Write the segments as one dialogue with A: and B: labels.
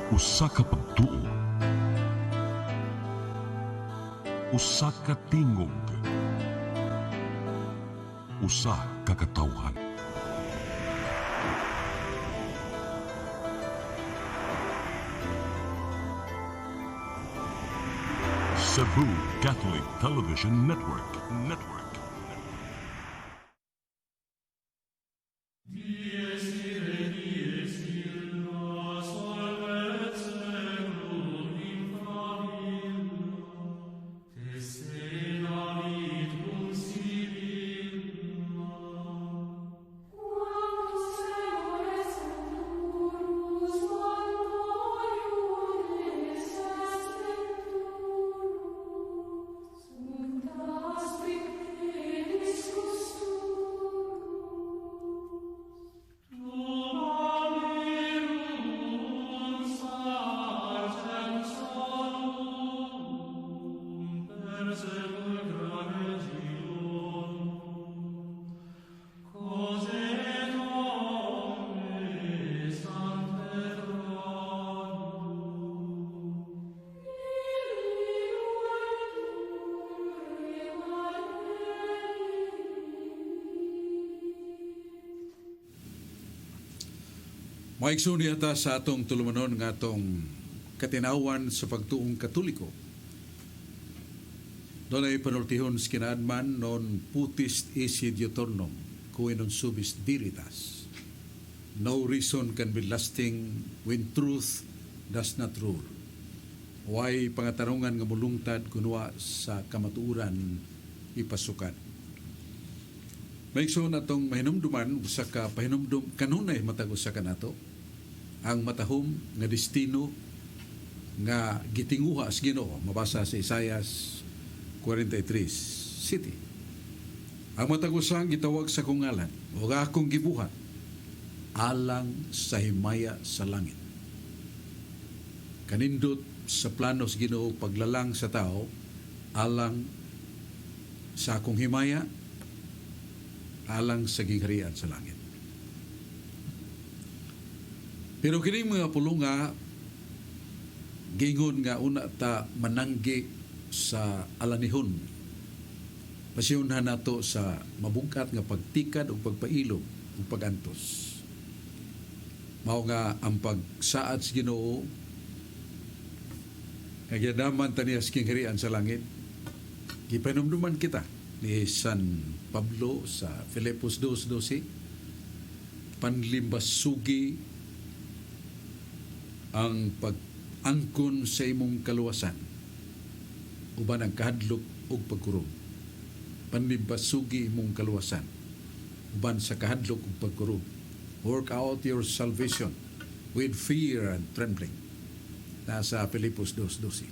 A: Usa ka pagtuo, usa ka tingog, usa ka katawhan. Cebu Catholic Television Network.
B: Maigsoon yata sa atong tulumanon nga atong katinawan sa pagtuong Katoliko. Doon ay panultihon sa kinaadman non putis isi diuturnum, cui non subis diritas. No reason can be lasting when truth does not rule. Why pangatarungan nga mulungtad kunwa sa kamatuuran ipasukan. Maigsoon atong mahinumduman sa ka pahinumdum kanunay matag usa kanato ang matahom nga destino nga gitinguha sa Ginoo mabasa sa Isaias 43:7. Ang matag usa gitawag sa kong ngalan o akong gibuhat alang sa himaya sa langit. Kanindot sa plano sa Ginoo paglalang sa tao alang sa akong himaya alang sa gingharian sa langit. Pero kini mga pulunga gingon nga una ta mananggi sa alanihon. Pasiyonhan nato sa mabungkat nga pagtikad o pagpailog o pagantos. Mao nga ang pagsaad sa Ginoo nga gyadaman taniya sa gingharian sa langit. Gipanumduman kita ni San Pablo sa Filipos 2:12, panlimbasugi ang pag-angkon sa imong kaluwasan uban ang kahadlok ug pagkurong. Panlimbasugi imong kaluwasan uban sa kahadlok ug pagkurong. Work out your salvation with fear and trembling. Nasa Filipos 2:12.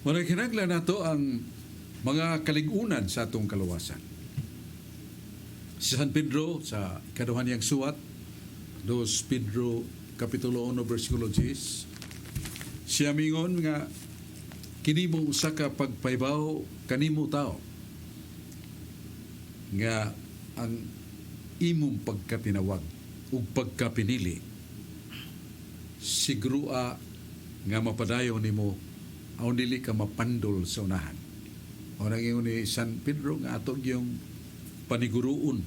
B: Muna kinahanglan nato ang mga kaligunan sa atong kaluwasan. Si San Pedro sa ikaduhan niyang suwat, 2 Pedro Kapitulo 1, versikulo 10, siya mingon nga kinimo usa ka pagpaybaw kanimo tao nga ang imong pagkatinawag ug pagkapinili sigrua nga mapadayon nimo aw dili ka mapandol sa unahan. O nanging ni San Pedro nga atong yung paniguruon.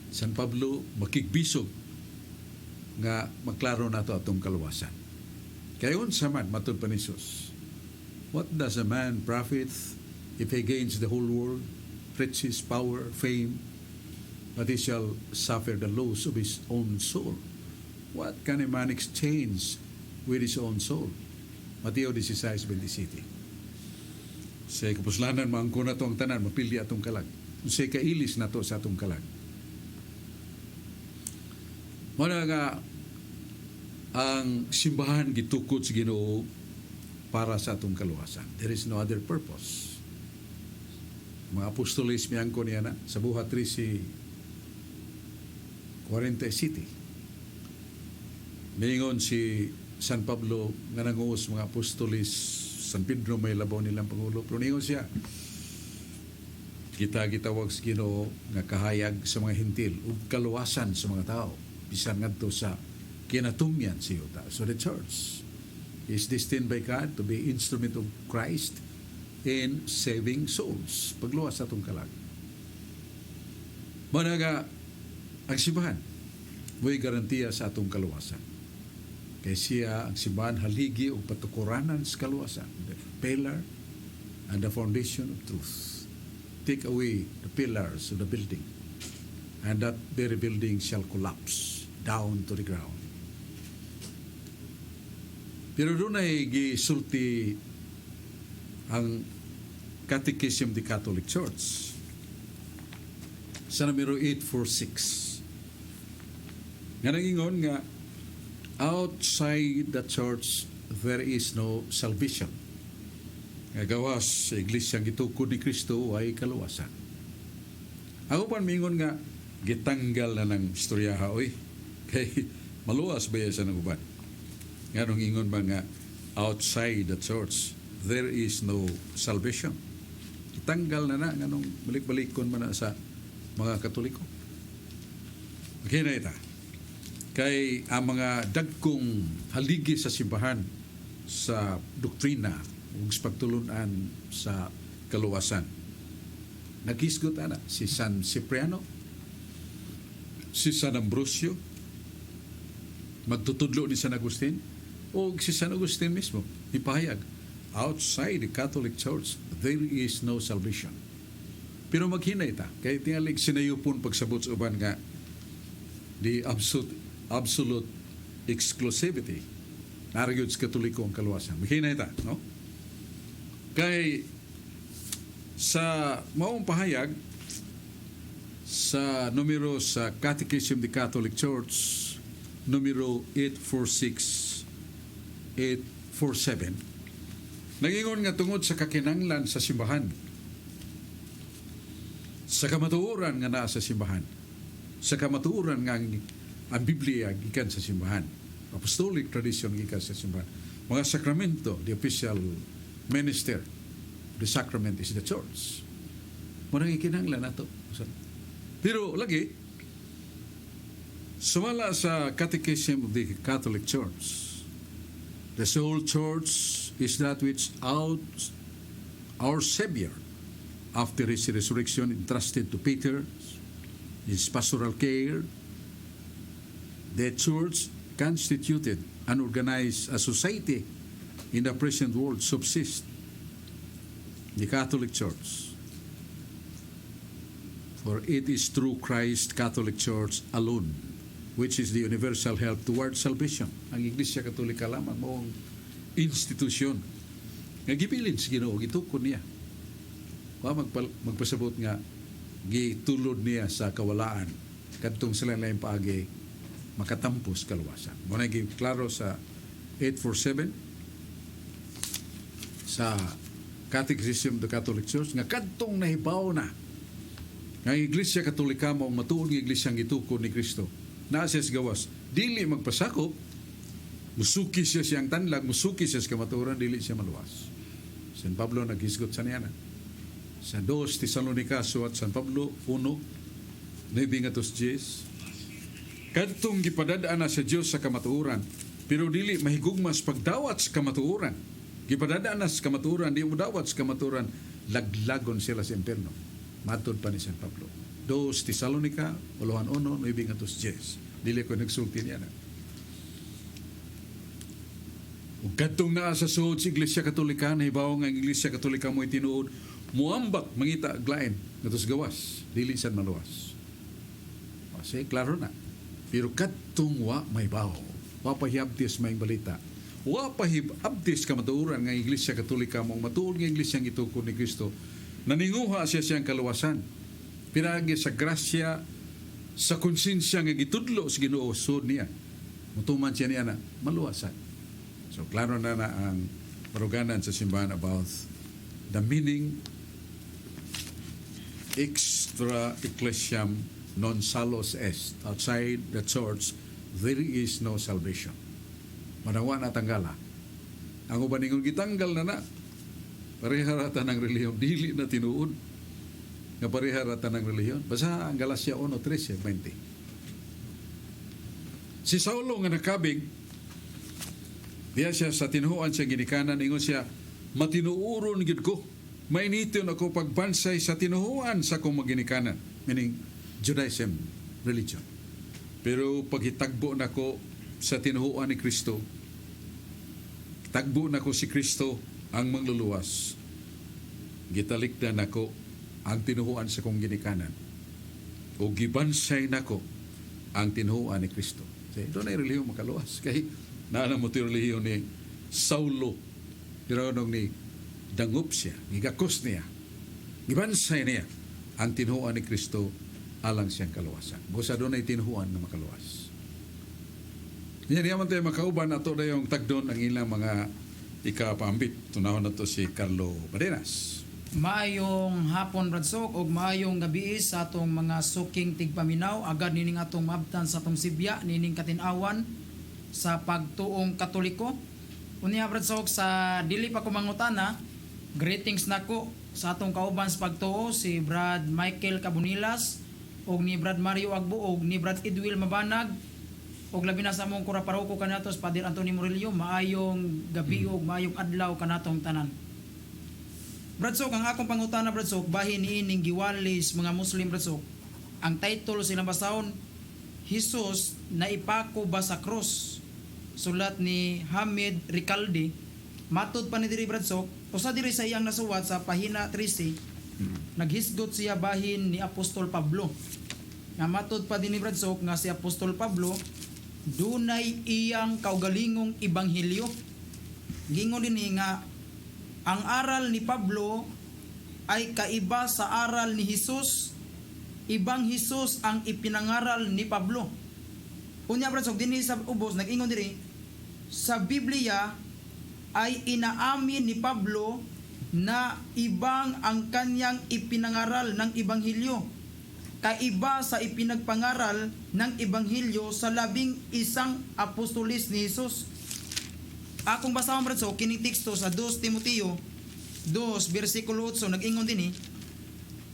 B: San Pablo makigbisog nga maklaro nato atong kaluwasan. Kayon sa man matud pa ni Jesus, what does a man profit if he gains the whole world, riches, power, fame, but he shall suffer the loss of his own soul? What can a man exchange with his own soul? Mateo 16:27. Sa kapuslanan, maangko na to ang tanan, mapili atong kalag. Sa kailis na to sa atong kalag. Muna nga, ang simbahan gitukod sa Ginoo para sa atong kaluwasan. There is no other purpose. Mga apostoles, miyangko niya na, sa buhat 13:47. Mingon si San Pablo nga nanguos mga apostoles, San Pedro may labaw nilang Pangulo. Pero ningon siya, kita gitawag sa Ginoo nga kahayag sa mga hintil ug kaluwasan sa mga tao bisan ngadto sa kinatungyan si yuta. So the church is destined by God to be instrument of Christ in saving souls. Pagluwas sa itong kalag. Managa, ang simbahan, may garantiya sa atong kaluwasan. Kaya siya, ang simbahan, haligi o patukuranan sa kaluwasan. The pillar and the foundation of truth. Take away the pillars of the building, and that very building shall collapse down to the ground. Pero doon ay gisulti ang Catechism of the Catholic Church sa numero 846. Nga nangingon nga, outside the church there is no salvation. Nga gawas sa iglesyang gitukod ni Kristo ay kaluwasan. Ako pa mingon nga, gitanggal na ng istoryaha, oy. Kay maluwas ba yan sa naguban? Nga nung ingon ba nga, outside the church there is no salvation. Gitanggal na nga nung balik-balikon man na sa mga Katoliko. Okay na ita. Kay ang mga dagkong haligi sa simbahan sa doktrina ug pagtulunan sa kaluwasan. Nagisgot ana si San Cipriano, si San Ambrosio, magtutudlo ni San Agustin, o si San Agustin mismo, ipahayag, outside the Catholic Church, there is no salvation. Pero maghinay ta, kaya tingalig sinayupon pagsabot sa uban nga, the absolute exclusivity, naragod sa Katoliko ang kaluwasan. Maghinay ta, no? Kay sa maong pahayag sa numero sa Catechism of the Catholic Church numero 847 nagingon nga tungod sa kakinanglan sa simbahan, sa kamatuoran nga naa sa simbahan, sa kamatuoran nga ang Biblia gikan sa simbahan, apostolic tradition gikan sa simbahan, mga sakramento, the official minister, the sacrament is the church. Murang ikinanglan nato. Pero lagi, sumala sa Catechism of the Catholic Church, the sole church is that which our Savior, after his resurrection, entrusted to Peter, his pastoral care. The church constituted and organized a society in the present world subsist, the Catholic Church. For it is through Christ Catholic Church alone, which is the universal help toward salvation. Ang Iglesia Katolika lamang moong institusyon nga gibilin sa Ginoo, gitukod niya. Magpasabot nga gitulod niya sa kawalaan kadtong sila lain paagi makatampos kaluwasan. Muna klaro sa 847 sa Catechism of the Catholic Church nga kadtong nahibaw na nga Iglesia Katolika mao matuod nga iglesyang gitukod ni Kristo. Naa siya sa gawas, dili magpasakop, musuki siya siyang tanlag, musuki siya sa kamatuoran, dili siya maluwas. San Pablo naghisgot sa niya na. Sa 2 Tesalonica suwat San Pablo 1, 9-10, kadtong gipadadaan na sa Dios sa kamatuoran, pero dili mahigugmas pagdawat sa kamatuoran. Gipadadaan na sa kamatuoran, di mo dawat sa kamatuoran, laglagon sila sa impierno. Matod pa ni San Pablo. 2 Tesalonica 1, 9-10. Dili ko nagsulti niya na. Ug kadtong naa sa suod sa Iglesia Katolika, nahibaw nga ang Iglesia Katolika mo itinuod, muambak mangita aglain ngatos gawas, dili sad maluwas. Kasi klaro na. Pero kadtong wa mahibaw, wa pahiabtis may balita, wa pahiabtis kamatuoran nga Iglesia Katolika mo matuod nga iglesia ang gitukod ni Kristo, naninguha siya siyang kaluwasan. Pinagi sa grasya, sa konsensya nga gitudlo sa Ginoo sud niya. Mutuman siya niya na maluwasan. So klaro na ang paruganan sa simbahan about the meaning extra ecclesiam non salus est. Outside the church, there is no salvation. Manawa na tanggala. Ang uban ningon gitanggal na pareharata ng reliyon, dili na tinuod nga pareharata ng reliyon. Basta ang Galacia 1:13-20. Si Saulo nga nakabig, diya siya sa tinuhuan siya ginikanan, ingon siya, matinuuron gid ko. Mainiton ako pagbansay sa tinuhuan sa kong maginikanan. Meaning, Judaism religion. Pero paghitagbo na ko sa tinuhuan ni Kristo, tagbo na ko si Kristo ang mangluluwas. Gitalikdan nako ang tinuhuan sa kong ginikanan. O gibansay nako ang tinuhuan ni Kristo. Say, doon ay relihiyon makaluwas. Kaya naanam mo ito relihiyon ni Saulo. Dirawang ni dangup siya, gigakos niya, gibansay niya ang tinuhuan ni Kristo alang siyang kaluwasan. Busa doon ay tinuhuan na makaluwas. Yan naman tayo makauban ato na yung tagdon ang ilang mga ikapambit. Tunahon na to si Carlo Badenas.
C: Maayong hapon Bradsok ug maayong gabi sa atong mga suking tigpaminaw agad nining atong maabtan sa atong Sibya nining katinawan sa pagtuong Katoliko. Unya Bradsok sa dili pa ko mangutana, greetings nako sa atong kauban sa pagtuo si Brad Michael Cabunilas ug ni Brad Mario Agbo ug ni Brad Edwil Mabanag ug labi na sa among kuraparoko kanato sa Padir Antonio Murillo. Maayong gabi ug maayong adlaw kanatong tanan. Bradsok, ang akong pangutana Bradsok, bahin niining giwalis mga Muslim Bradsok, ang title silang basahon, Jesus na ipako ba sa cross? Sulat ni Hamid Ricaldi. Matud pa ni diri Bradsok, usa diri sa iyang nasuwat sa pahina 13, naghisgot siya bahin ni Apostol Pablo. Nga matud pa din ni Bradsok nga si Apostol Pablo dunay iyang kaugalingong ibanghilyo. Gingon din nga ang aral ni Pablo ay kaiba sa aral ni Jesus. Ibang Jesus ang ipinangaral ni Pablo. Unya Bradsok, dinhi sa ubos, nag-ingon diri, sa Biblia ay inaamin ni Pablo na ibang ang kanyang ipinangaral ng Ibanghilyo. Kaiba sa ipinagpangaral ng Ibanghilyo sa 11 apostolis ni Jesus. Akong basahon Bradsok, kining teksto sa 2 Timoteo 2 versikulo 8 nag-ingon dinhi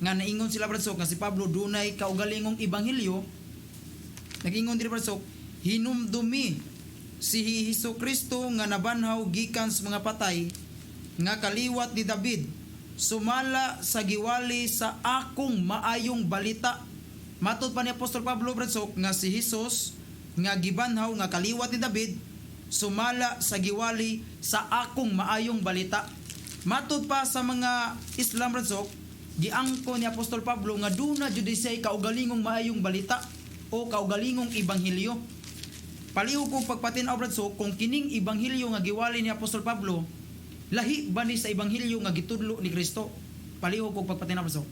C: nga naingon sila Bradsok nga si Pablo dunay kaugalingong ibanghilyo. Nag-ingon diri Bradsok, hinumdumi si Hesukristo nga nabanhaw gikan sa mga patay nga kaliwat ni David, sumala sa giwali sa akong maayong balita. Matud pa ni Apostol Pablo Bradsok nga si Jesus nga gibanhaw nga kaliwat ni David, sumala sa giwali sa akong maayong balita. Matud pa sa mga Islam Bradsok, giangko ni Apostol Pablo nga duna jud siya kaugalingong maayong balita o kaugalingong ibanghilyo. Palihog kong pagpatinaw Bradsok kung kining ibanghilyo nga giwali ni Apostol Pablo lahi ba ni sa ibanghilyo nga gitudlo ni Kristo. Palihog kong pagpatinaw Bradsok.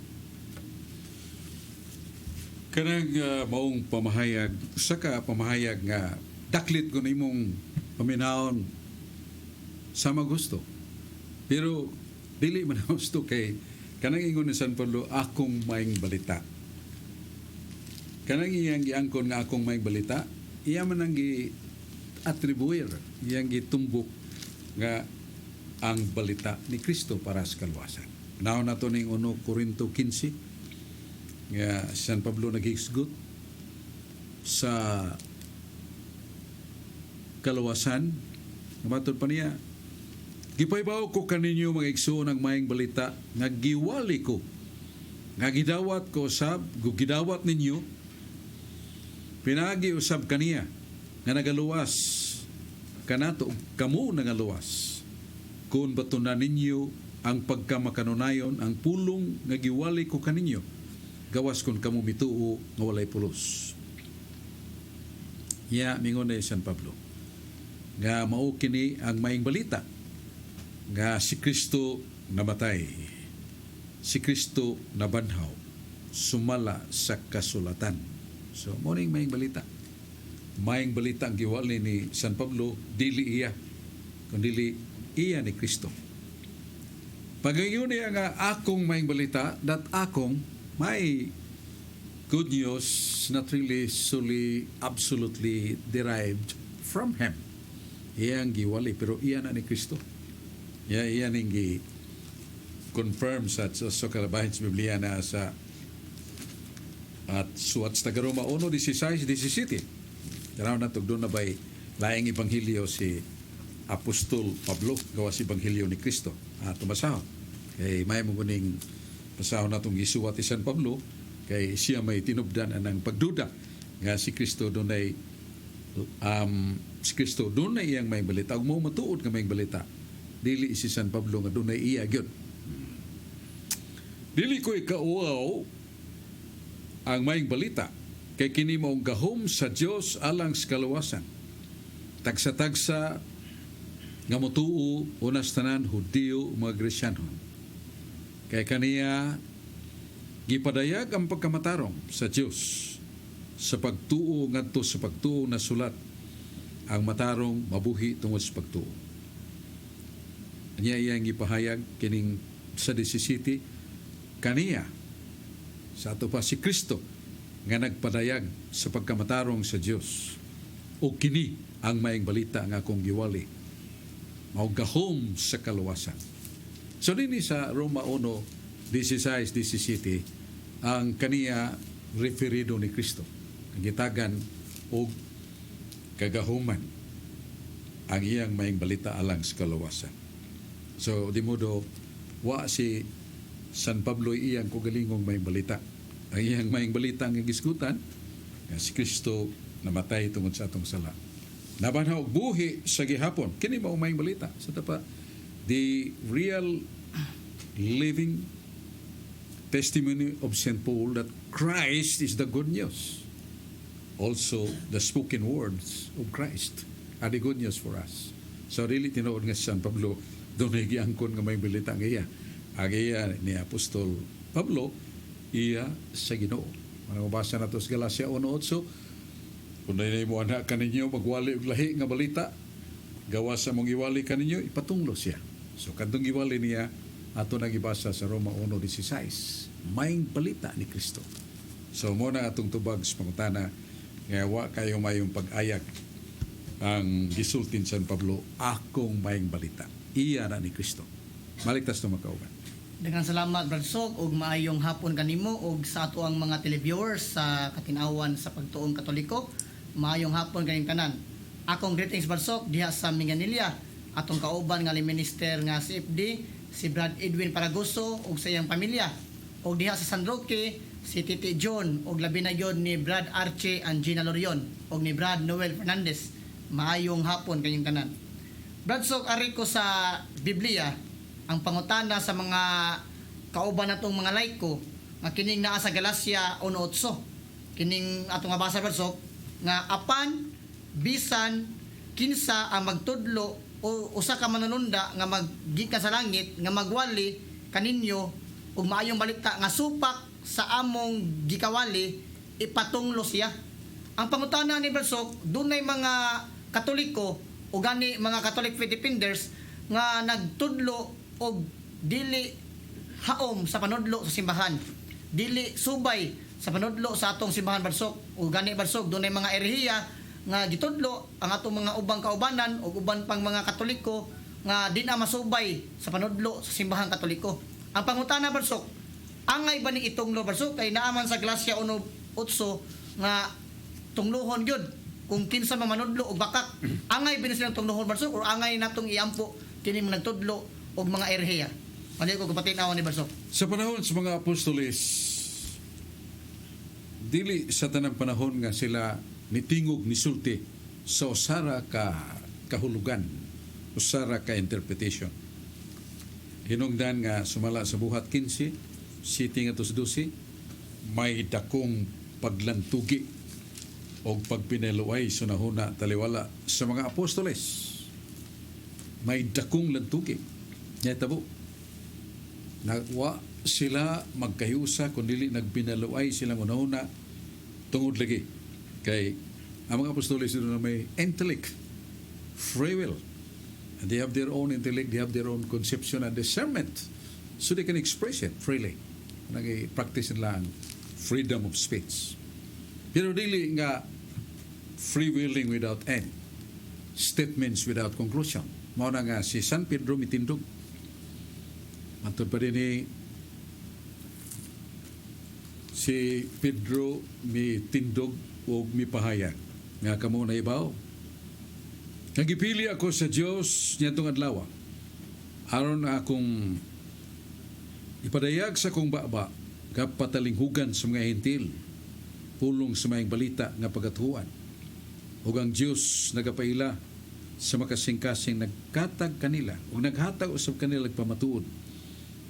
B: Kanang maong pamahayag, saka pamahayag nga daklit ko na imong paminahon sa magusto. Pero dili man gusto kay kanang ingon ni San Pablo, akong maayong balita. Kanang iyang giangkon nga akong maayong balita, iya man ang gi-attribuir, iyang gitumbok nga ang balita ni Kristo para sa kaluwasan. Naon nato ning 1 Korinto 15 nga San Pablo naghisgot sa kaluwasan. Namatod pa niya, gipaybaw ko kaninyo mga igsoon ang maayong balita nga giwali ko, nga gidawat ko usab, gidawat ninyo, pinagi usab kaniya nga nagaluwas kanato kamo nagaluwas kung batunan ninyo ang pagkamakanunayon ang pulong nga giwali ko kaninyo gawas kung kamo mituo nga walay pulos. Mingon na San Pablo nga mao kini ang maayong balita nga si Kristo namatay, si Kristo nabanhaw, sumala sa kasulatan. So, morning maayong balita. Maayong balita ang giwali ni San Pablo, dili iya, kundi iya ni Kristo. Pagayon niya nga akong maayong balita, that akong may good news not really solely absolutely derived from Him. Iya ang giwali, pero iya na ni Kristo. Iya ning gi-confirm sa kalabahin sa Biblia na sa at suat sa Tagaroma 1:16-17. Tanaw na to, doon na ba'y laing ebanghelyo si Apostol Pablo, gawa si ebanghelyo ni Kristo. Tumasaw. Kay may mo kuning pasaw na itong gisuwat ni San Pablo, kay siya may tinubdan ng pagduda nga si Kristo doon ay si Kristo doon na iyang may balita. Ug mo matuod nga may balita. Dili si San Pablo nga doon ay iya gyud. Dili ko ikauaw ang may balita kay kini maong gahom sa Dios alang sa kaluwasan. Tagsa-tagsa nga motuo unas tanan Hudiyo mga Gresyanon. Kay kaniya gipadayag ang pagkamatarong sa Dios sa pagtuo ngadto sa pagtuo na sulat ang matarong mabuhi tungod sa pagtuo. Anya iyang gipahayag kining sa 17 kaniya sa ato pa si Kristo nga nagpadayag sa pagkamatarong sa Dios. O kini ang maayong balita nga akong giwali. Mao gahom sa kaluwasan. So dinhi sa Roma 1:16-17 ang kaniya referido ni Kristo. Gitagan og kagahuman ang iyang maayong balita alang sa kaluwasan. So di modo wa si San Pablo iyang kugalingong maayong balita. Ang iyang maayong balita nga gisgutan nga si Kristo namatay tungod sa atong sala. Nabanhaw og buhi sa gihapon. Kini mao maayong balita sa tapa the real living testimony of St. Paul that Christ is the good news. Also, the spoken words of Christ are the good news for us. So, really, tinood nga si San Pablo, doon ay giangkon nga may balita nga iya. Ang iya ni Apostol Pablo, iya sa Ginoo. Manabasa na ito sa Galacia 1:8. Kung na mo anak kaninyo, magwali og lahi nga balita, gawa sa mong iwali kaninyo, ipatunglo siya. So, kadtong iwali niya, ato nang ibasa sa Roma 1:16. Maayong balita ni Kristo. So, muna atong tubag sa pangutana, nga wa kayo mayong pag-ayag ang gisultin San Pablo, akong mayong balita. Iya na ni Kristo. Maligtas na makauban.
D: Daghang salamat Brad Sok ug maayong hapon kanimo ug sa ato ang mga televiewers sa katinawan sa pagtuong Katoliko. Maayong hapon kaning tanan. Akong greetings Brad Sok diha sa Minganilla. Atong kauban nga minister nga CFD si Brad Edwin Paragoso ug sa iyang pamilya. Ug diha sa San Roque si Titi John ug labi na gyud ni Brad Archie and Gina Lorion ug ni Brad Noel Fernandez. Maayong hapon kayong tanan. Brad Sok, ari ko sa Biblia ang pangutana sa mga kauban natong mga laiko nga kining naa sa Galacia 1:8. Kining atong mabasa Brad Sok nga apan bisan kinsa ang magtudlo o usa ka manununda nga maggikan sa langit nga magwali kaninyo ug maayong balita nga supak sa among gikawali ipatunglo siya. Ang pangutana ni Brad Sok, dunay mga Katoliko o gani mga Catholic faith defenders nga nagtudlo og dili haom sa panudlo sa simbahan, dili subay sa panudlo sa atong simbahan Brad Sok. O gani Brad Sok, dunay mga erehiya nga gitudlo ang atong mga ubang kaubanan o uban pang mga Katoliko nga di na masubay sa panudlo sa simbahan Katoliko. Ang pangutana Brad Sok, angay ba ni itunglo Brad Sok? Kay naaman sa Galacia 1:8 nga tunglohon gyud kung kinsa man manudlo og bakak. Angay ba ni silang tunglohon Brad Sok o angay natong iampo kini mga nagtudlo og mga erehiya? Mali ko kapatinawan ni Brad Sok.
B: Sa panahon sa mga apostoles, dili sa tanang panahon nga sila nitingog nisulti sa usara ka kahulugan, usara ka interpretation. Hinungdan nga sumala sa buhat 15, sitting atos 12, may dakong paglantugi o pagpinaluay sunahuna taliwala sa mga apostoles. May dakong lantugi. Nya tabo. Nagwa sila magkayusa kundi nagpinaluay sila unahuna tungod lagi kay ang mga apostoles na may intellect, free will, and they have their own intellect, they have their own conception and discernment, so they can express it freely. Nag-practice nila ang freedom of speech. Pero dili nga free willing without end, statements without conclusion. Mao na nga si San Pedro mitindog. Matod pa din ni si Pedro mitindog o mipahayag nga kamo na ibaw. Nagipili ako sa Dios nitong adlaw aron akong ipadayag sa kong baba kapatalinghugan sa mga hentil pulong sa mayang balita nga pagatuan. Ug ang Dios nagapaila sa makasing-kasing nagkatag kanila ug naghatag usab kanila pamatuod.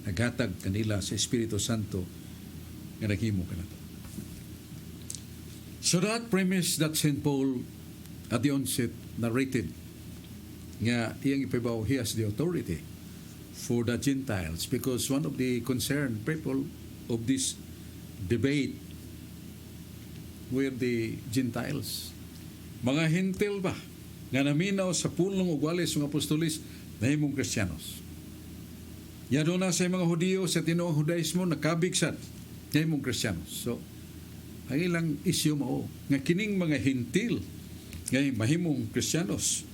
B: Naghatag kanila sa Espiritu Santo nga naghimo kanato. So that premise that St. Paul at the onset narrated nga iyang ipabaw he has the authority for the Gentiles because one of the concerned people of this debate were the Gentiles. Mga Hentil ba nga naminaw sa pulong ug walis mga apostolis nahimong Kristiyanos. Yado na sa mga Hudiyo sa tinuong Judaismo nakabigsan nahimong Kristiyanos. So ang ilang isyu mao nga kining mga Hentil nga mahimong Kristiyanos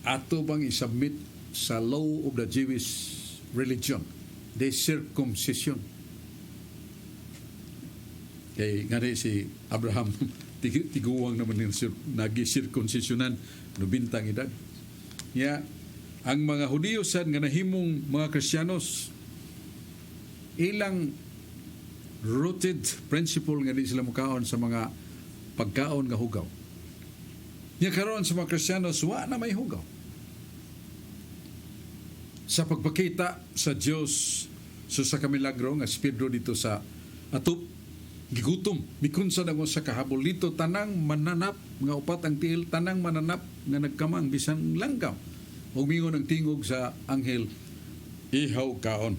B: ato bang isubmit sa law of the Jewish religion, the circumcision. Kay nga si Abraham tiguwang naman yung nagi-circumcisionan no bintang edad. Ya, ang mga Hudiyo sad nga nahimong mga Kristiyanos ilang rooted principle nga di sila mukaon sa mga pagkaon nga hugaw. Nya karon sa mga Kristiyanos wa na may hugaw. Sa pagpakita sa Dios sa kamilagro nga si Pedro dito sa atop gigutom mikunsa na sa kahabol dito tanang mananap nga upat ang tiil tanang mananap nga nagkamang bisan langgam ug mingon ang tingog sa anghel ihaw kaon.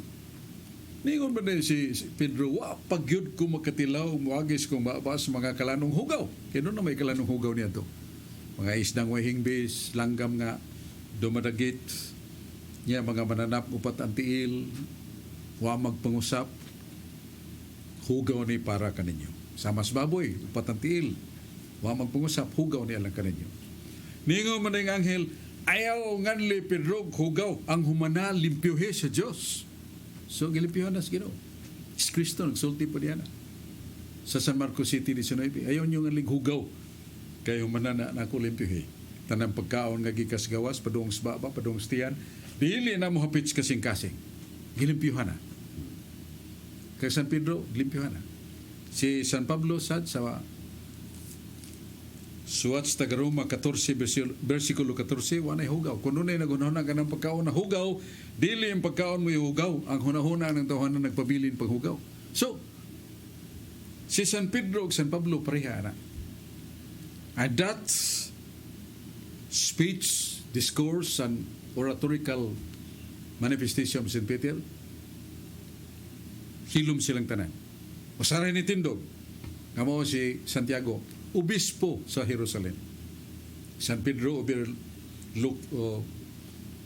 B: Ningon ba si Pedro, wa pagyud ko makatilaw, muagis kong mabas mga kalanong hugaw. Kaya doon na may kalanong hugaw niya to. Mga isdang wahingbis, langgam nga, dumadagit, niya mga mananap upat ang tiil, wa magpangusap, hugaw ni para kaninyo. Samas baboy, upat ang tiil, wa magpangusap, hugaw ni alang kaninyo. Ningon man ang anghel, ayaw nganli Pedro, hugaw, ang humana limpyuhe sa Diyos. So, gilipihan na sa Ginoo. Si Kristo, nagsulti pa diyan. Sa San Marcos City, 19, ayaw nyo nga lighugaw. Kayo manana na ako limpyuhi. Tanang pagkaon nga gikas gawas, padung sa baba, padung sa tiyan. Dili na mo hapits kasing-kasing. Gilimpyuhan na. Kay San Pedro, gilimpyuhan na. Si San Pablo sad sa suwat sa Tagaroma 14, versikulo 14, wanay hugaw. Kung doon ay nagunahuna ka ng pagkaon na hugaw, dili ang pagkaon mo hugaw. Ang hunahuna ng tawanan nagpabilin paghugaw. So, si San Pedro ug San Pablo pareha na. And that speech, discourse, and oratorical manifestation of St. Peter, hilom silang tanan. Usaray ni Tindog, nga mo si Santiago, obispo sa Jerusalem. San Pedro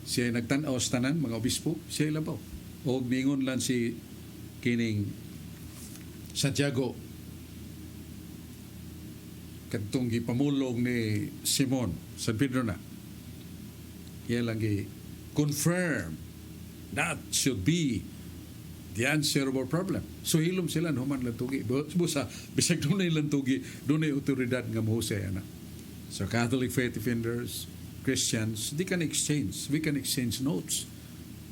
B: siya nagtanaw sa tanan mga obispo, siya ilabaw. O mingon lang si kining Santiago kadtong gipamulong ni Simon San Pedro na. Iya lang confirm that should be the answer of our problem. So hilom sila human lang tugi. Busa, bisag doon na ilang tugi, doon na otoridad nga mahusay. So Catholic faith defenders, Christians, they can exchange. We can exchange notes.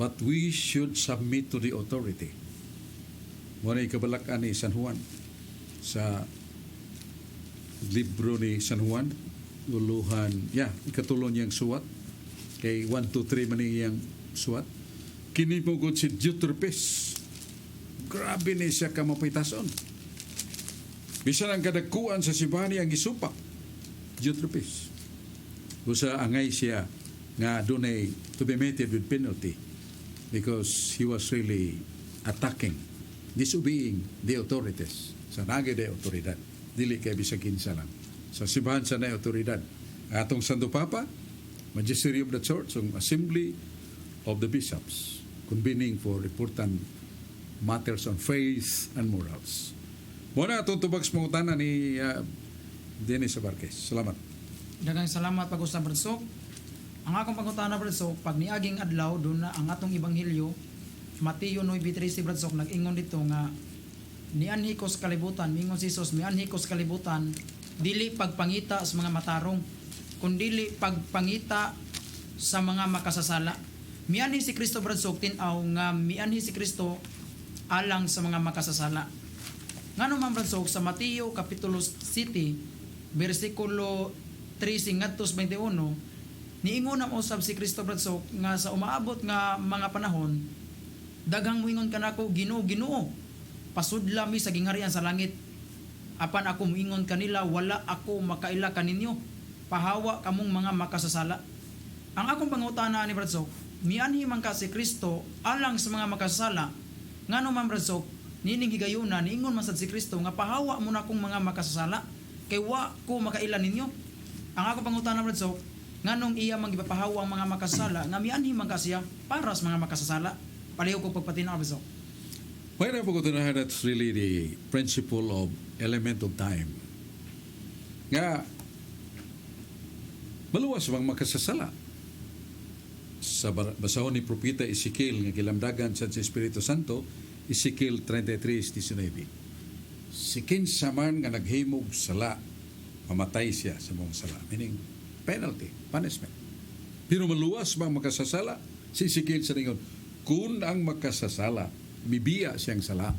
B: But we should submit to the authority. Muna ikabalak ni San Juan sa libro ni San Juan, uluhan, ikatulong niyang suwat, kay 1, 2, 3 man niyang suwat. Kini mo gud si Euterpes. Grabe ni siya kamapitason. Bisan ang kadagkuan sa sibani ang gisupak. Euterpes. Usa angay siya nga dunay to be meted with penalty because he was really attacking, disobeying the authorities. Sa nagay de autoridad. Dili kay bisag kinsa lang. Sa simbahan sa na autoridad. Atong Santo Papa, Magisterium of the Church, ang Assembly of the Bishops, convening for important matters on faith and morals. Muna itong tubag sa mangutana ni Dennis Abarquez. Salamat.
C: Daghang salamat pag-usap Bradsok. Ang akong pangutana Bradsok, pag niaging adlaw doon na ang atong ebanghelyo, Mateo 9:13 Bradsok nag-ingon dito nga nianhi ko sa kalibutan, mingon si Jesus, mianhi ko sa kalibutan dili pagpangita sa mga matarong, kundili pagpangita sa mga makasasala. Mianhi si Kristo bradsok tin-aw nga mianhi si Kristo alang sa mga makasasala. Ngano man bradsok sa Mateo kapitulo 7 bersikulo 13 ngadto 21 niingon na usab si Kristo bradsok nga sa umaabot nga mga panahon daghang moingon kanako Ginoo Ginoo pasudla mi sa gingharian sa langit. Apan ako moingon kanila wala ako makaila kaninyo, pahawa kamong mga makasasala. Ang akong pangutana ni bradsok, mianhi man ka si Kristo alang sa mga makasasala. Ngano man bradsok, nining higayuna niingon man sad si Kristo nga pahawa mo na akong mga makasasala kay wa ko makaila ninyo. Ang akong pangutana bradsok, nganong iya man gipapahawa ang mga makasasala nga mianhi man ka siya para sa mga makasasala. Paliho ko pagpatinaw bradsok.
B: Mayroon po ko tunahan, that's really the principle of element of time. Nga, maluwas bang makasasala. Sa basahon ni Propeta Ezekiel nga gilamdagan sa Espiritu Santo, Ezekiel 33:19. Si kinsa man nga naghimog sala, mamatay siya sa mong sala. Meaning, penalty, punishment. Pero maluwas bang makasasala? Si Ezekiel sa ningon, kung ang makasasala, mibiya siyang sala.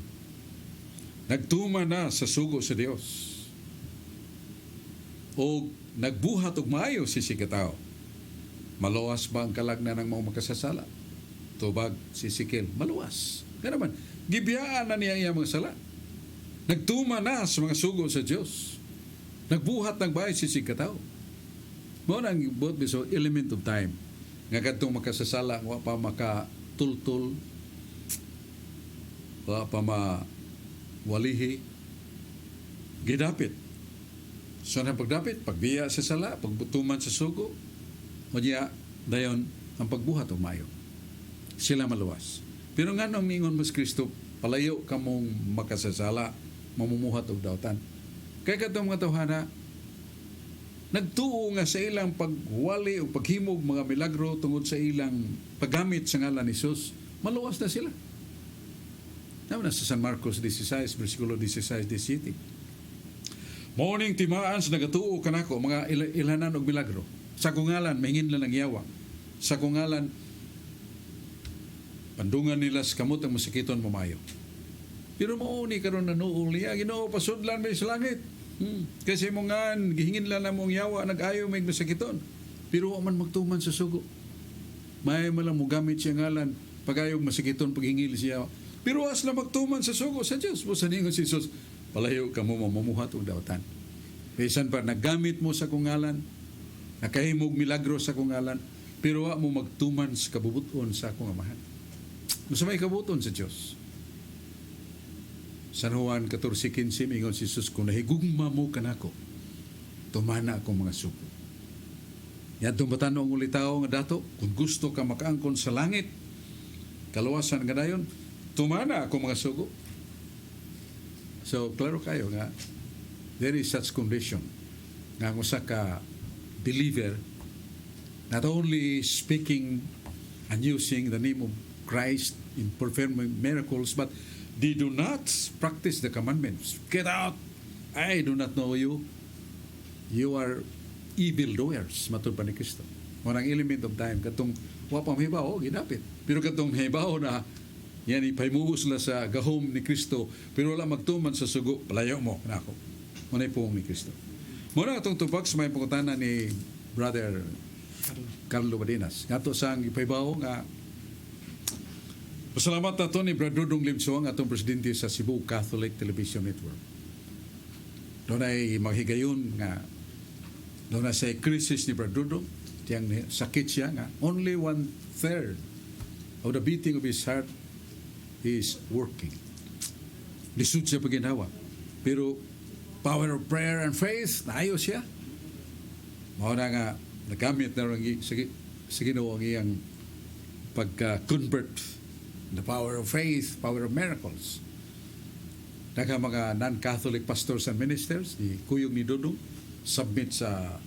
B: Nagtuma na sa sugo sa Dios. O nagbuhat og maayo si sikataw. Maluwas ba ang kalagnan ng mga makasasala? Tubag si Ezekiel, maluwas. Kaya naman, gibiyaan na niya mga sala. Nagtuma na sa mga sugo sa Dios. Nagbuhat ng bahay si sikataw. Mo nang both biso element of time. Nga kadtong makasasala, wa pa makatultul, wa pa mawalihi, gidapit. So na pagdapit, pagbiya sa sala, pagbutuman sa sugo, madya dayon ang pagbuhat o mayo. Sila maluwas. Pero nga nung ningon mas Kristo, palayo kamong makasasala, mamumuhat og dawtan. Kaya katong mga tawhana, nagtuo nga sa ilang pagwali o paghimog mga milagro tungod sa ilang paggamit sa ngalan ni Jesus, maluwas na sila. Naman sa San Marcos 16, versikulo 16-17. Morning timaan sa nagatuo kanako, mga ilanan og milagro. Sa kungalan, mahingin lang ng yawa. Sa kungalan, pandungan nila sa kamot ang masakiton mamayo. Pero mauni karon na nuol niya, Ginoo pasudlan may sa langit. Kasi mongan, gihingin lang na mong yawa, nag-ayo may masakiton. Pero man magtuman sa sugo. May malang mo gamit siya ngalan, pag-ayog masakiton, paghingil siya. Pero as na magtuman sa sugo sa Diyos, mo sa ningon si Jesus, palayo ka mo mamuhat o dawtan. Bisan pa, naggamit mo sa kungalan, nakahimog milagro sa kungalan, pero wa mo magtuman sa kabubuton sa akong amahan. Gusto may kabubuton sa Diyos. San Juan 14:15, ingon si Jesus, kung nahigugma mo kanako, tumana akong mga sugo. Yan itong batanong ulit tao nga dato, kung gusto ka makaangkon sa langit, kaluwasan nga dayon, tumana ako mga sugo. So, klaro kayo nga, there is such condition nga usa ka believer not only speaking and using the name of Christ in performing miracles, but they do not practice the commandments. Get out! I do not know you. You are evildoers, matod pa ni Kristo. Warang element of time, katong wapang hibaw, ginapit. Pero katong hibaw na yan, ipaimuhos la sa gahom ni Kristo, pero wala magtuman sa sugo, palayo mo, nako. Muna'y puong ni Kristo. Muna itong tupak sa may pangutana ni Brother Carlo Badinas. Ngato sang ipaibaw nga, pasalamat na ito ni Brother Dudong Limsuang, atong presidente sa Cebu Catholic Television Network. Doon ay maghigayon nga, doon na sa krisis ni Brother Dudong, tiyang sakit siya nga, only 1/3 of the beating of his heart is working. Lisod siya paginawa. Pero power of prayer and faith, naayos siya. Mauna nga, nagamit na rin sa Ginoo ang iyang pagka-convert. The power of faith, power of miracles. Naka mga non-Catholic pastors and ministers, di kuyog ni Dudong, submit sa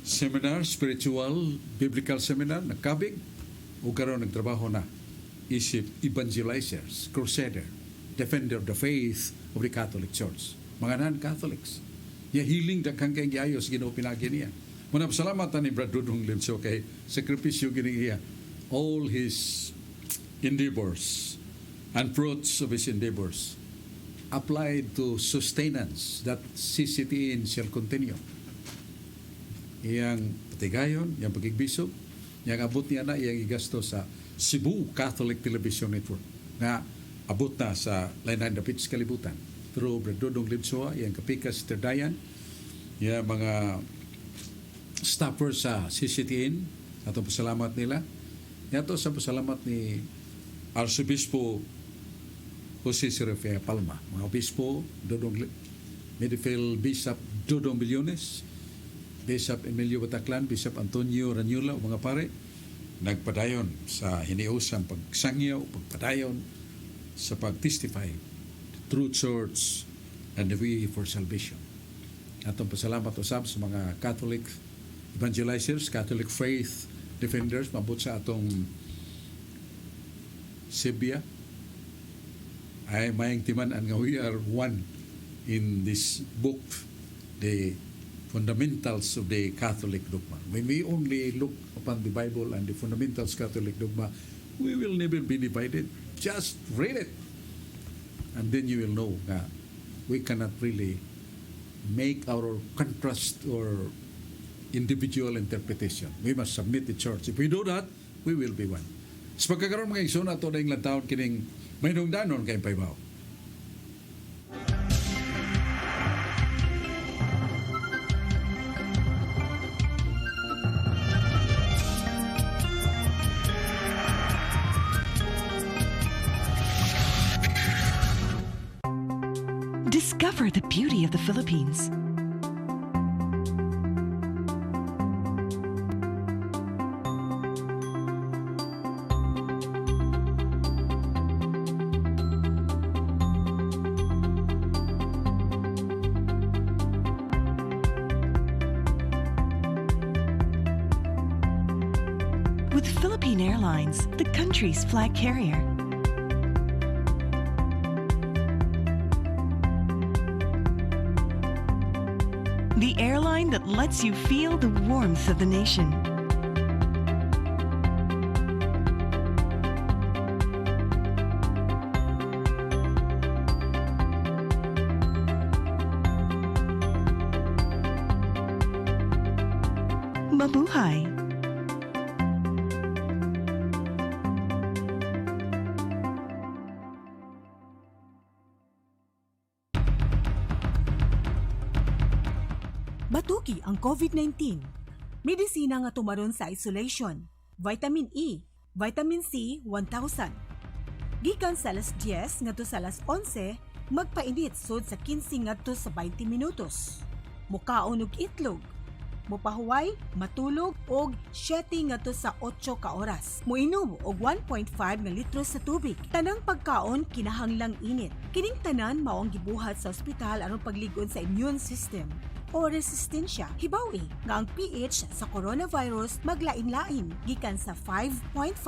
B: seminar, spiritual, biblical seminar, nagkabig, o karon nagtrabaho na isip evangelizers, crusader, defender of the faith of the Catholic Church. mga non-Catholics. Ya hiling daghang kay giayos Ginoo pinagi niya. Muna salamat ni Brad Dudong Limso kay sakripisyo gini iya. All his endeavors and fruits of his endeavors applied to sustenance that CCTN shall continue. Iyang patigayon, iyang pagigbisog, iyang abot niya na iyang igasto sa Cebu Catholic Television Network na abot na sa lain-lain dapit sa kalibutan. Through Brad Dudong Limso, iyang kapikas Sir Dayan, iyang mga staffers sa CCTN, atong pasalamat nila. Yato sa pasalamat ni Arsobispo Jose Serafia Palma, mga obispo, Medifil Bishop Dodong Bilyones, Bishop Emilio Bataclan, Bishop Antonio Ranyula, mga pare, nagpadayon sa hiniusang pagsangyaw, pagpadayon sa pag-testify the true church and the way for salvation. Atong pasalamat usab sa mga Catholic evangelizers, Catholic faith defenders, mabot sa atong Sibya, ay mayang timan-an nga we are one in this book, the fundamentals of the Catholic dogma. When we only look upon the Bible and the fundamentals of Catholic dogma, we will never be divided. Just read it. And then you will know that we cannot really make our contrast or individual interpretation. We must submit the church. If we do that, we will be one. Sa pagkakaroon mga igsoon ato na yung lantawon kining may nungdanon kay Paibaw.
E: Discover the beauty of the Philippines. With Philippine Airlines, the country's flag carrier. The airline that lets you feel the warmth of the nation. Mabuhay!
F: Batuki ang COVID-19. Medisina nga tumaron sa isolation. Vitamin E, Vitamin C 1000. Gikan sa alas 10 ngadto sa alas 11, magpainit sud sa 15 ngadto sa 20 minutos. Mukaon og itlog. Mopahuway, matulog og 7 ngadto sa 8 ka oras. Moinom og 1.5 nga litro sa tubig. Tanang pagkaon kinahanglang init. Kining tanan mao ang gibuhat sa ospital aron paglig-on sa immune system o resistensya. Hibaw nga ang pH sa coronavirus maglain-lain gikan sa 5.5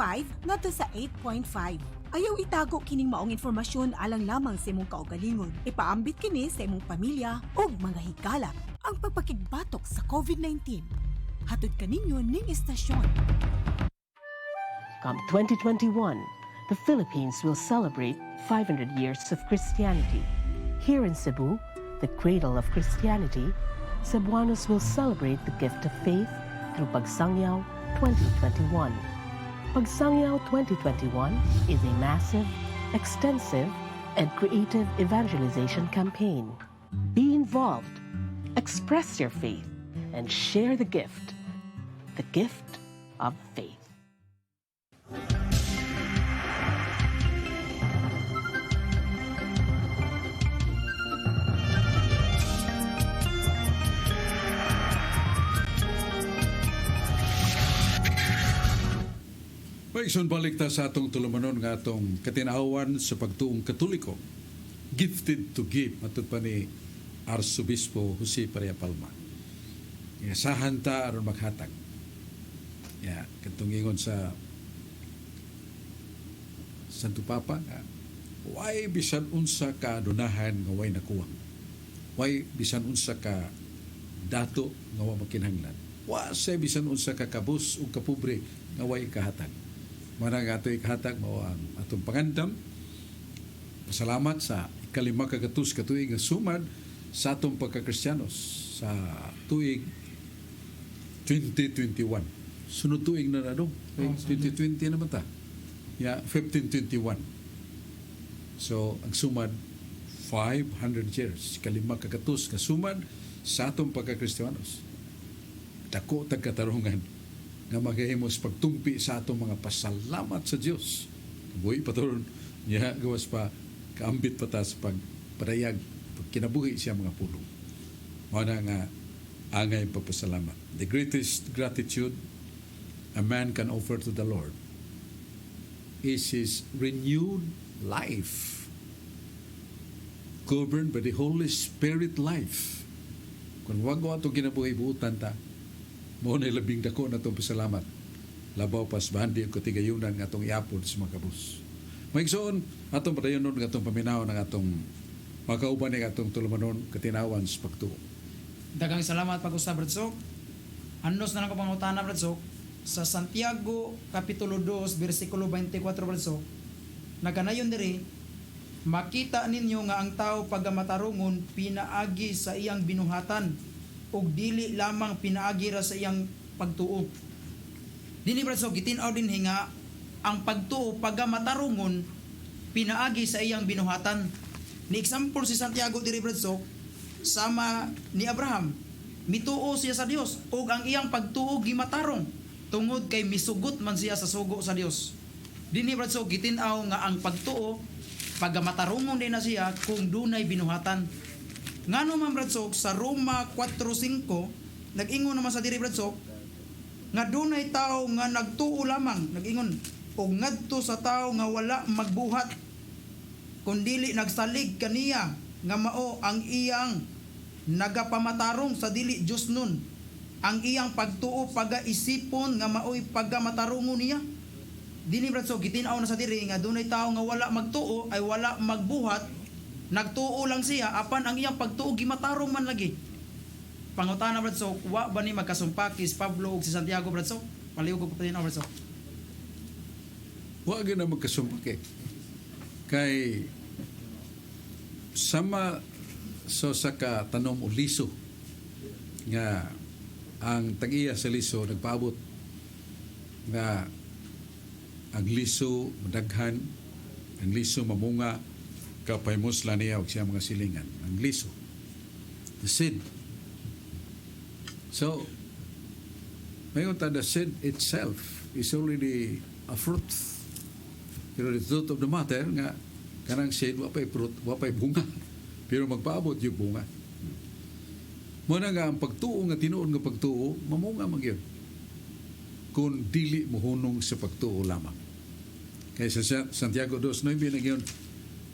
F: ngadto sa 8.5. Ayaw itago kining maong informasyon alang lamang sa imong kaugalingon. Ipaambit kini sa imong pamilya ug mga higala. Ang pagpakigbatok sa COVID-19. Hatod kaninyo ning istasyon.
G: Come 2021, the Philippines will celebrate 500 years of Christianity. Here in Cebu, the cradle of Christianity, Cebuanos will celebrate the gift of faith through Pagsangyaw 2021. Pagsangyaw 2021 is a massive, extensive, and creative evangelization campaign. Be involved, express your faith, and share the gift of faith.
B: Paigsoon balik ta sa atong tulumanon nga atong katinawan sa pagtuong Katoliko. Gifted to give, matod pa ni Arsobispo Jose Paria Palma. Isahan ta aron maghatag. Katong ingon sa Santo Papa nga way bisan unsa ka adunahan nga way nakuwang. Way bisan unsa ka dato nga wa makinahanglan. Wa say bisan unsa ka kabus ug kapobre nga way kahatag. Mara nga ato'y kahatag mao ang atong pangandam. Pasalamat sa ikalima kagatus ka tuig nga sumad sa atong pagka-Kristiyanos sa tuig 2021. Sunod tuig na no? 2020 naman ta. Yeah, 1521. So, ang sumad 500 years. Kalima kagatus ka sumad sa atong pagka-Kristiyanos. Dako tag katarungan nga magahimos pagtumpi sa atong mga pasalamat sa Dios. Buhi paturon niya gawas pa kaambit pa ta sa pagpadayag kinabuhi siya mga pulong. Mao na nga angay pagpasalamat. The greatest gratitude a man can offer to the Lord is his renewed life, governed by the Holy Spirit life. Kung wag ko ato ginabuhi buutan ta, mao na labing dako na itong pasalamat. Labaw pas bahandi ang katigayunan ng atong iapod sa mga kabus. Maigsoon, atong padayonon ng atong paminaw ng atong makauban ng atong tulumanon katinawan sa pagtuo.
C: Daghang salamat pag-usab Bradsok. Anos na lang ko pangutana Bradsok sa Santiago kapitulo 2 bersikulo 24 Bradsok. Naganayon diri makita ninyo nga ang tao pagamatarungon pinaagi sa iyang binuhatan ug dili lamang pinaagi ra sa iyang pagtuo. Dili Bradsok gitin-aw din nga ang pagtuo pagamatarungon pinaagi sa iyang binuhatan. Ni example si Santiago diri Bradsok sama ni Abraham, mituo siya sa Dios ug ang iyang pagtuo gimatarong tungod kay misugot man siya sa sugo sa Dios. Dinhi Bradsok gitin-aw nga ang pagtuo pagamatarungon din na siya kung dunay binuhatan. Ngano man Bradsok sa Roma 4:5 nag-ingon naman sa diri Bradsok nga dunay tao nga nagtuo lamang, nag-ingon og ngadto sa tao nga wala magbuhat kundili nagsalig kaniya nga mao ang iyang nagapamatarong sa dili Dios nun. Ang iyang pagtuo pagaisipon nga mao'y pagamatarungon niya. Dini Bradsok gitin-aw na sa diri nga dunay tao nga wala magtuo ay wala magbuhat, nagtuo lang siya apan ang iyang pagtuo gimatarong man lagi. Pangutana Bradsok, wa ba ni magkasumpaki si Pablo ug si Santiago Bradsok? Palihog ko pa din Bradsok.
B: Wa gyud na magkasumpake. Kay sama so sa katanom o liso nga ang tag-iya sa liso nagpaabot nga ang liso madaghan, ang liso mamunga kapay musla niya og siya mga silingan. Ang liso, the seed. So mayon ta, the seed itself is already a fruit. Pero the truth of the matter nga kanang seed wapay fruit, wapay bunga. Pero magpaabot yung bunga. Muna nga ang pagtuo nga tinuod nga pagtuo, mamunga magyud. Kung dili mohunong sa pagtuo lamang. Kaya sa Santiago 2:9 nagyon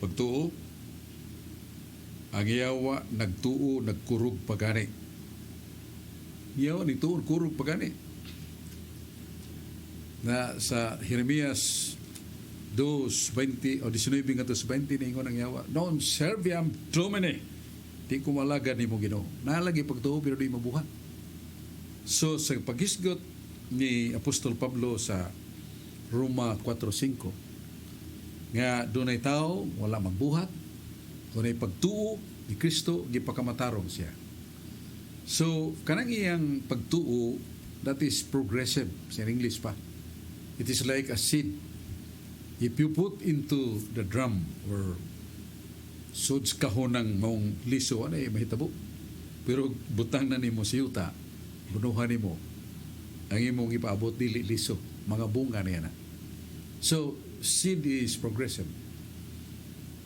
B: pagtuo ang iyawa nagtuo nagkurog pagani. Iyawa nagtuo kurog pagani. Na sa Jeremias 2:20 o 19 nga 20 ningon ang yawa. Non serviam Domine. Di ko malagad ni mo Ginoo. Nalagi pagtuo pero di mabuhat. So sa paghisgot ni Apostol Pablo sa Roma 4:5 nga dunay tao wala magbuhat, dunay pagtuo ni Kristo gipakamatarong siya. So kanang iyang pagtuo that is progressive sa English pa. It is like a seed. If you put into the drum or suds kahon ng maong liso, ano mahitabo. Pero butang na nimo sa yuta, bunuhan nimo, ang imong ipaabot dili liso, mga bunga niya na. So, seed is progressive.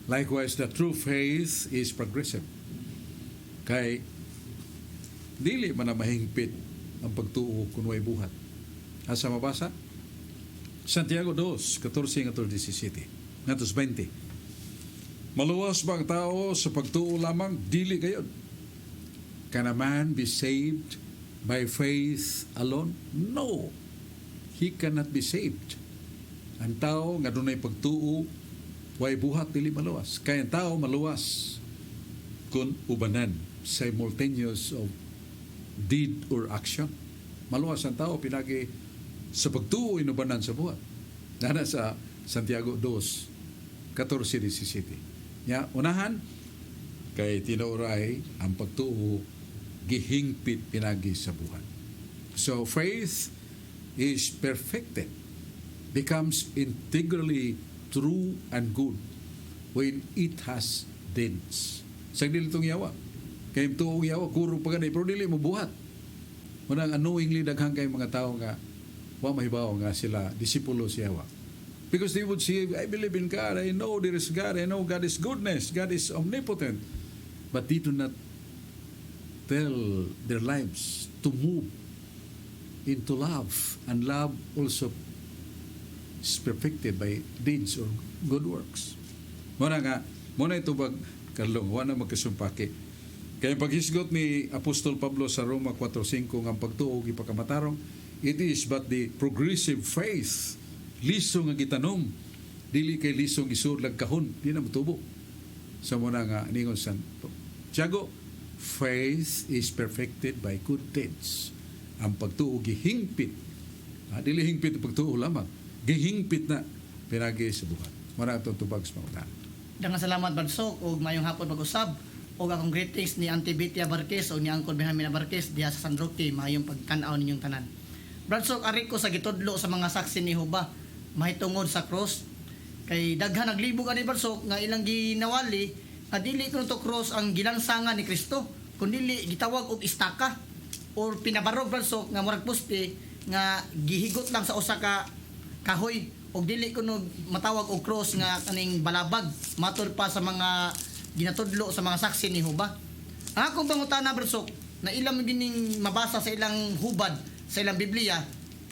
B: Likewise, the true faith is progressive. Kay, dili man na mahingpit ang pagtuo kung way buhat. Asa mabasa? Santiago 2:14-17. Ngatos 20. Maluwas ba ang tao sa pagtuo lamang? Dili gayon. Can a man be saved by faith alone? No. He cannot be saved. Ang tao nga dunay pagtuo way buhat dili maluwas. Kaya ang tao maluwas kun ubanan, simultaneous of deed or action. Maluwas ang tao pinagi sa pagtuo inubanan sa buhat. Nana sa Santiago 2, 14-17. Ya, unahan, kay tinuray ang pagtuo gihingpit pinagi sa buhat. So faith is perfected, becomes integrally true and good when it has deeds. Sa dilitong yawa, kay tuong yawa, kuro pa ganay, pero dili mo buhat. Munang unknowingly daghang kay mga tao nga, wa mahibaw nga sila, disipulo si yawa. Because they would say, I believe in God, I know there is God, I know God is goodness, God is omnipotent. But they do not tell their lives to move into love. And love also is perfected by deeds or good works. Muna ito bag, Karlong, wala magkasumpaki. Kaya paghisgot ni Apostol Pablo sa Roma 4:5 ang pagtuo ipakamatarong, it is but the progressive faith, lisong nga gitanom, dili kay lisong isurlag kahon, di na mutubo. Sa muna nga ningon santo. Tiago, faith is perfected by good deeds. Ang pagtuo gihingpit. Dili hingpit ang pagtuo lamang. Gihingpit na pinagi sa buhat. Muna itong tubag sa mga
D: Dangan salamat Badsok ug mayong hapon pag-usab ug akong greetings ni Auntie Betty Abarquez ug ni Uncle Benjamin Abarquez diha sa San Roque, mayong pagtan-aw ninyong tanan. Badsok, ari ko sa gitudlo sa mga saksi ni Jehova mahitungod sa cross, kay daghan naglibog ani Badsok nga ilang ginawali nga dili kuno to cross ang gilansangan ni Kristo, kundi gitawag og istaka or pinabarog Badsok nga murag poste nga gihigot lang sa usa ka kahoy og dili kuno matawag og cross nga kaning balabag, matud pa sa mga ginatudlo sa mga saksi ni Jehova. Ang akong pangutana Badsok, na ilang gining mabasa sa ilang hubad sa ilang Biblia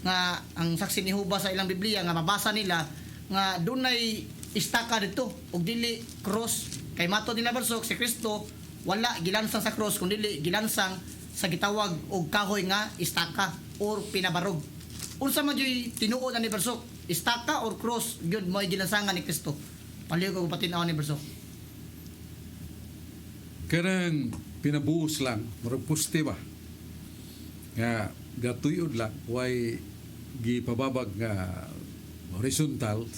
D: nga ang saksi ni Jehova sa ilang Biblia nga mabasa nila nga dunay istaka dito og dili cross, kay matud nila Badsok si Kristo wala gilansang sa cross kundi gilansang sa gitawag og kahoy nga istaka or pinabarog. Unsa man joy tinuod ani Badsok, istaka or cross gyud mo'y gilansangan ni Kristo? Paliw ko patin-aw ni Badsok.
B: Karang pinabuhos lang, murag poste ba? Nga gatuyod lang, way gipababag nga horizontal,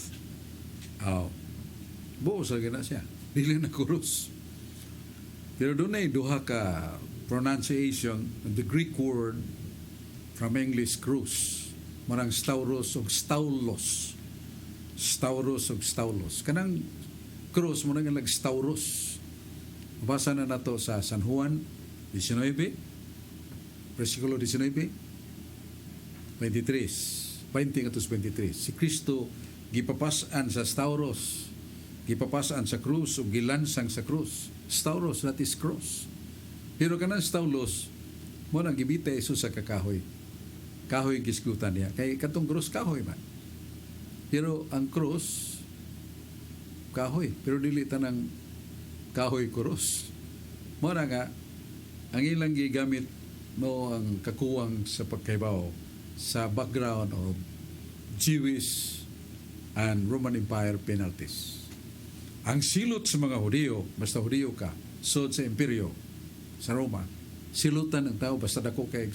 B: buhos lang na siya. Dili na kurus. Pero doon ay duha ka pronunciation of the Greek word from English cruise. Marang stauros o staulos. Stauros o staulos. Kanang cross mo nang stauros. Mabasa na nato sa San Juan 19, versikulo 19, 23. 20-23. Si Kristo gipapasan sa stauros. Gipapasan sa krus o gilansang sa krus. Stauros, that is cross. Pero kanang staulos, mo nang gibita Isus sa kakahoy. Kahoy giskutan niya. Kay katong cross kahoy man. Pero ang cross kahoy, pero dili tanang kahoy cross. Mo na nga ang ilang gigamit mo ang kakuwang sa pagkaibaw sa background of Jewish and Roman Empire penalties. Ang silot sa mga Hudiyo, basta Hudiyo ka, sod sa imperyo sa Roma, silutan ang tao basta dako kay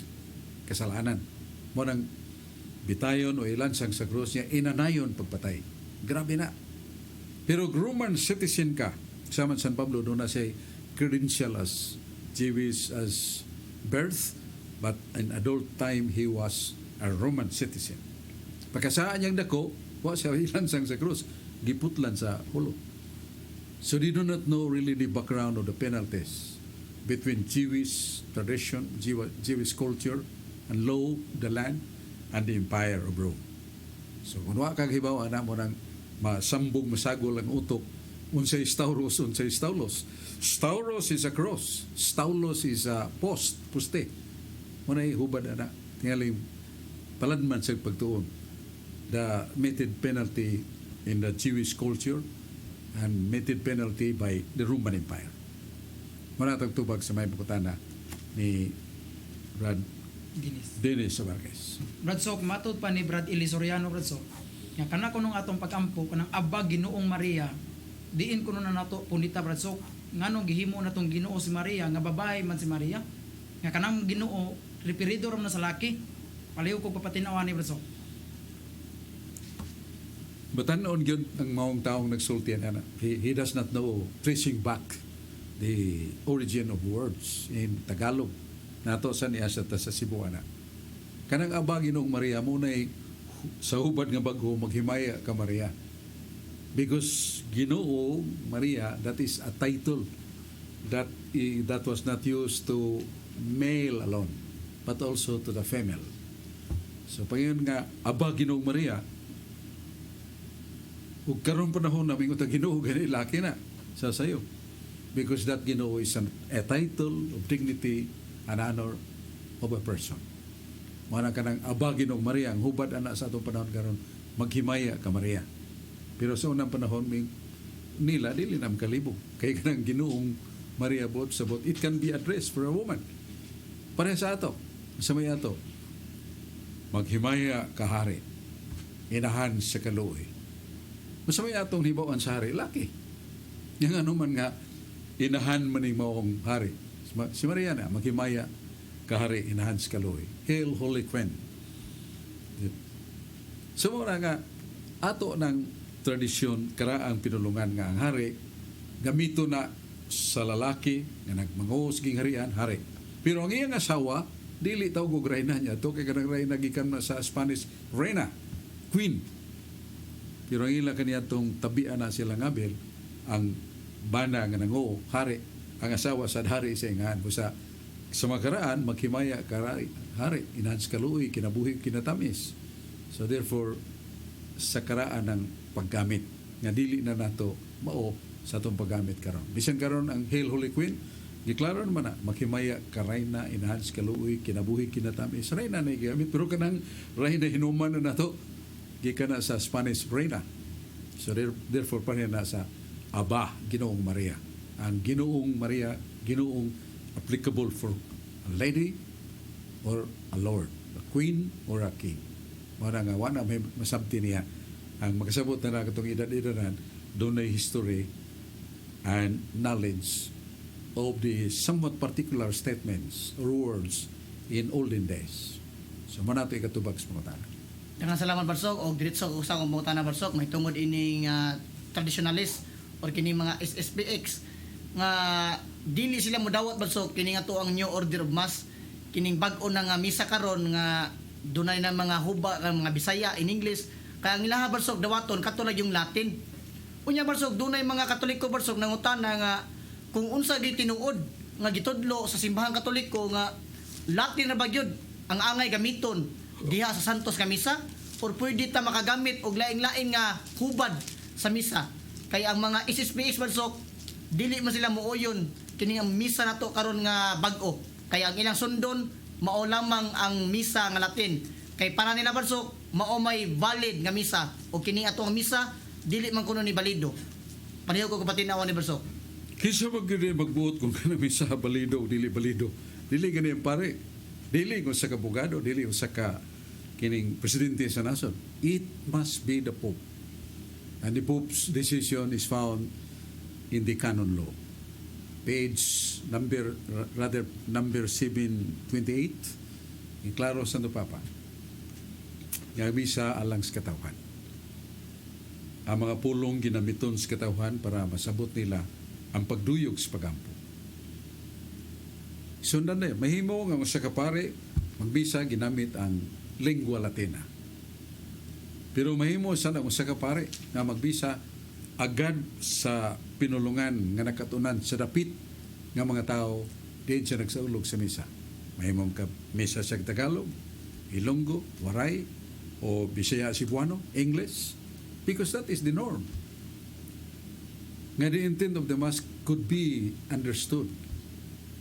B: kasalanan. Mo nang bitayon o ilansang sa krus niya, inanayon pagpatay. Grabe na. Pero Roman citizen ka, saman San Pablo, doon na siya credential as Jewish as birth, but in adult time, he was a Roman citizen. Pagkasaan niyang dako, wa siya ilansang sa krus, giputlan sa hulo. So they do not know really the background of the penalties between Jewish tradition, Jewish culture, and law, the land, and the empire of Rome. So kung wa kang hibaw, ana mo nang masambog, masagol ang utok, unsay stauros, unsay staulos. Stauros is a cross. Staulos is a poste. Muna hubad ana. Tingali paladman sa pagtuon. The meted penalty in the Jewish culture and meted penalty by the Roman Empire. Muna tagtubag sa may pagkutana ni Brad Dennis Abarquez.
C: Bradsok, matod pa ni Brad Eli Soriano Bradsok, nga kana kunong atong pagampo kanang abag Ginoong Maria diin kuno na nato pundita Brad Sok nganong gihimo na tong Ginoo si Maria nga babae man si Maria nga kanang Ginoo referido ra man sa laki paliw ko papatinawan ni Brad Sok.
B: Batanon yun ang maong taong nagsultian ana. He does not know tracing back the origin of words in Tagalog. Nato sa niya sa Cebuana. Kanang aba Ginoong Maria mo na sa hubad nga bago maghimaya ka Maria. Because Ginoo Maria, that is a title that was not used to male alone, but also to the female. So pagyan nga aba Ginoong Maria, ug karon panahon na mingon ta Ginoo gani laki na sa sayo. Because that Ginoo is a title of dignity and honor of a person. Mana kanang aba Ginoong Maria ang hubad ana sa atong panahon karon maghimaya ka Maria. Pero sa unang panahon nila dili nam kalibog kay kanang Ginoong Maria bot sabot it can be addressed for a woman. Para sa ato, sa may ato maghimaya ka hari. Inahan sa kaluoy. Masamay atong hibawan sa hari, laki. Yang ano man nga, inahan man ni maong hari. Si Maria na, maghimaya kahari, inahan sa kaluoy. Hail, Holy Queen. So muna nga, ato ng tradisyon, karaang pinulungan nga ang hari, gamito na sa lalaki, nga nagmanguhos ging harian, hari. Pero ang iyang asawa, dili tawag og reyna niya. Ito kay kanang reyna, gikan na sa Spanish, reina, queen. Pero ang ilang kaniya itong tabian na silang Abel, ang bana nga nango, hari, ang asawa sa hari sa ingahan. Sa makaraan, maghimaya karay, hari, inahan sa kaluoy, kinabuhi, kinatamis. So therefore, sa karaan ng paggamit, nga dili na nato mao sa itong paggamit karon. Bisan karon ang Hail Holy Queen, giklaro naman na, maghimaya karay na, inahan sa kaluoy, kinabuhi, kinatamis. Ray na igamit, pero kanang ray na hinuman na nato, gikan na sa Spanish reina. So therefore pa na sa aba Ginoong Maria. Ang Ginoong Maria, Ginoong applicable for a lady or a lord, a queen or a king. Mara nga wana may masabti niya ang makasabot na katong edad-edaran doon ay history and knowledge of the somewhat particular statements or words in olden days. So manato ikatubag sa mga tanan.
D: Daghang salamat Barsok og diretso usa kong pangutana Barsok may tungod ining traditionalist or kini mga SSPX nga dili sila modawat Barsok kini nga tuang New Order of Mass kining bag-o na nga misa karon nga dunay na mga huba nga mga Bisaya in English kaya ang ilaha Barsok dawaton katulag yung Latin. Unya Barsok dunay mga Katoliko Barsok nangutana nga kung unsa gi tinuod nga gitudlo sa simbahan Katoliko nga Latin na bagyod ang angay gamiton diha sa Santos nga misa or pwede ta makagamit og laing-laing nga hubad sa misa kay ang mga SSPX Barsok dili man sila muuyon kini ang misa nato karon nga bag-o kay ang ilang sundon mao lamang ang misa nga Latin kay para nila Barsok mao may valid nga misa o kini ato ang misa dili man kuno ni balido pareho ko kapatinawan ni Barsok.
B: Kisa magbuot kung kanang misa balido o dili balido. Dili gani pare. Dili kung sa kabugado, dili kung sa kining presidente sa nason. It must be the Pope. And the Pope's decision is found in the canon law. Page number 728. In klaro Santo Papa. Nga misa alang sa katawhan. Ang mga pulong ginamiton sa katawhan para masabot nila ang pagduyog sa pagampo. Sundan na mahimo nga sa kapare magbisa ginamit ang lingua latina. Pero mahimo sana sa kapare nga magbisa agad sa pinulungan nga nakatunan sa dapit nga mga tao diin siya nagsaulog sa misa. Mahimo ka misa sa Tagalog, Ilonggo, Waray o Bisaya Cebuano, English because that is the norm. Nga the intent of the Mass could be understood.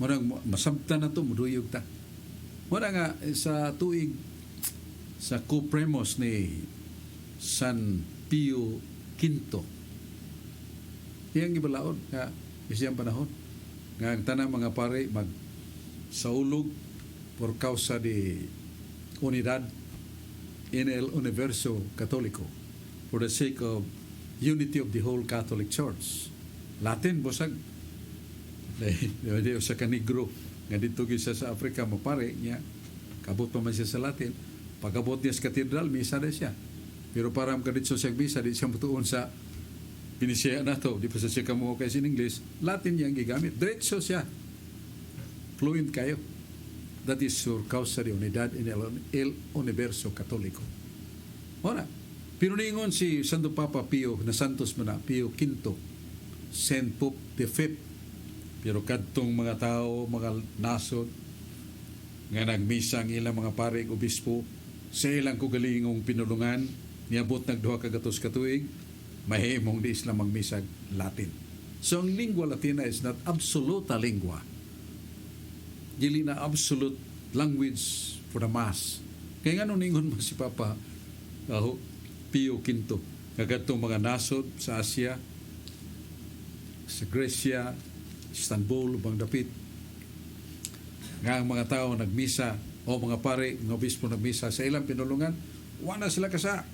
B: Murang masabtan na to, muduyog ta. Mura nga sa tuig sa Cupremos ni San Pio V. Iyang ibalaod nga isiyang panahon. Nga ang tanang mga pare magsaulog por causa de unidad en el universo católico for the sake of unity of the whole Catholic Church. Latin busag di sa kanigro nga dito gisa sa Africa mapare niya kabot pa man siya sa Latin. Pagabot niya sa katedral misa na siya. Pero para makaditso siya misa di siya mutuon sa pinisiya na to, di pa sa siya kamo kay sin English, Latin yang gigamit. Diretso siya. Fluent kayo. That is your causa de unidad en el universo católico. Ora, pinuningon si Santo Papa Pio na Santos man na, Pio V, Saint Pope the Fifth. Pero kadtong mga tao, mga nasod, nga nagmisa ang ilang mga pare obispo, sa ilang kugalingong pinulungan, niabot nagduha kagatos katuig, mahimong di sila magmisag Latin. So ang lingua Latina is not absoluta lingua. Dili na absolute language for the mass. Kaya nga nung ningon mo si Papa Pio V, kagatong mga nasod sa Asia, sa Gresya, Istanbul, Bang Dapit, nga ang mga tao nagmisa o mga pare, ng obispo nagmisa sa ilang pinulungan, wala sila kasa.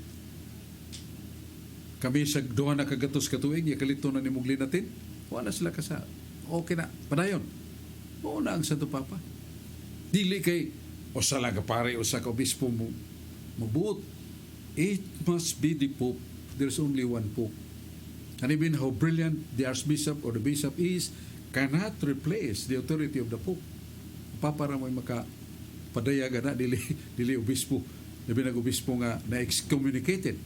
B: Kami sa duha na kagatos katuig, yakalito na ni Mugli natin, wala sila kasa. Okay na, padayon. Oo na ang Santo Papa. Dili kay, o sa lang pare, o sa obispo mo, mabuot. It must be the Pope. There's only one Pope. And even how brilliant the Archbishop or the Bishop is, cannot replace the authority of the Pope. Papa ra may makapadayag na, dili obispo. Labi nag-obispo nga na-excommunicated.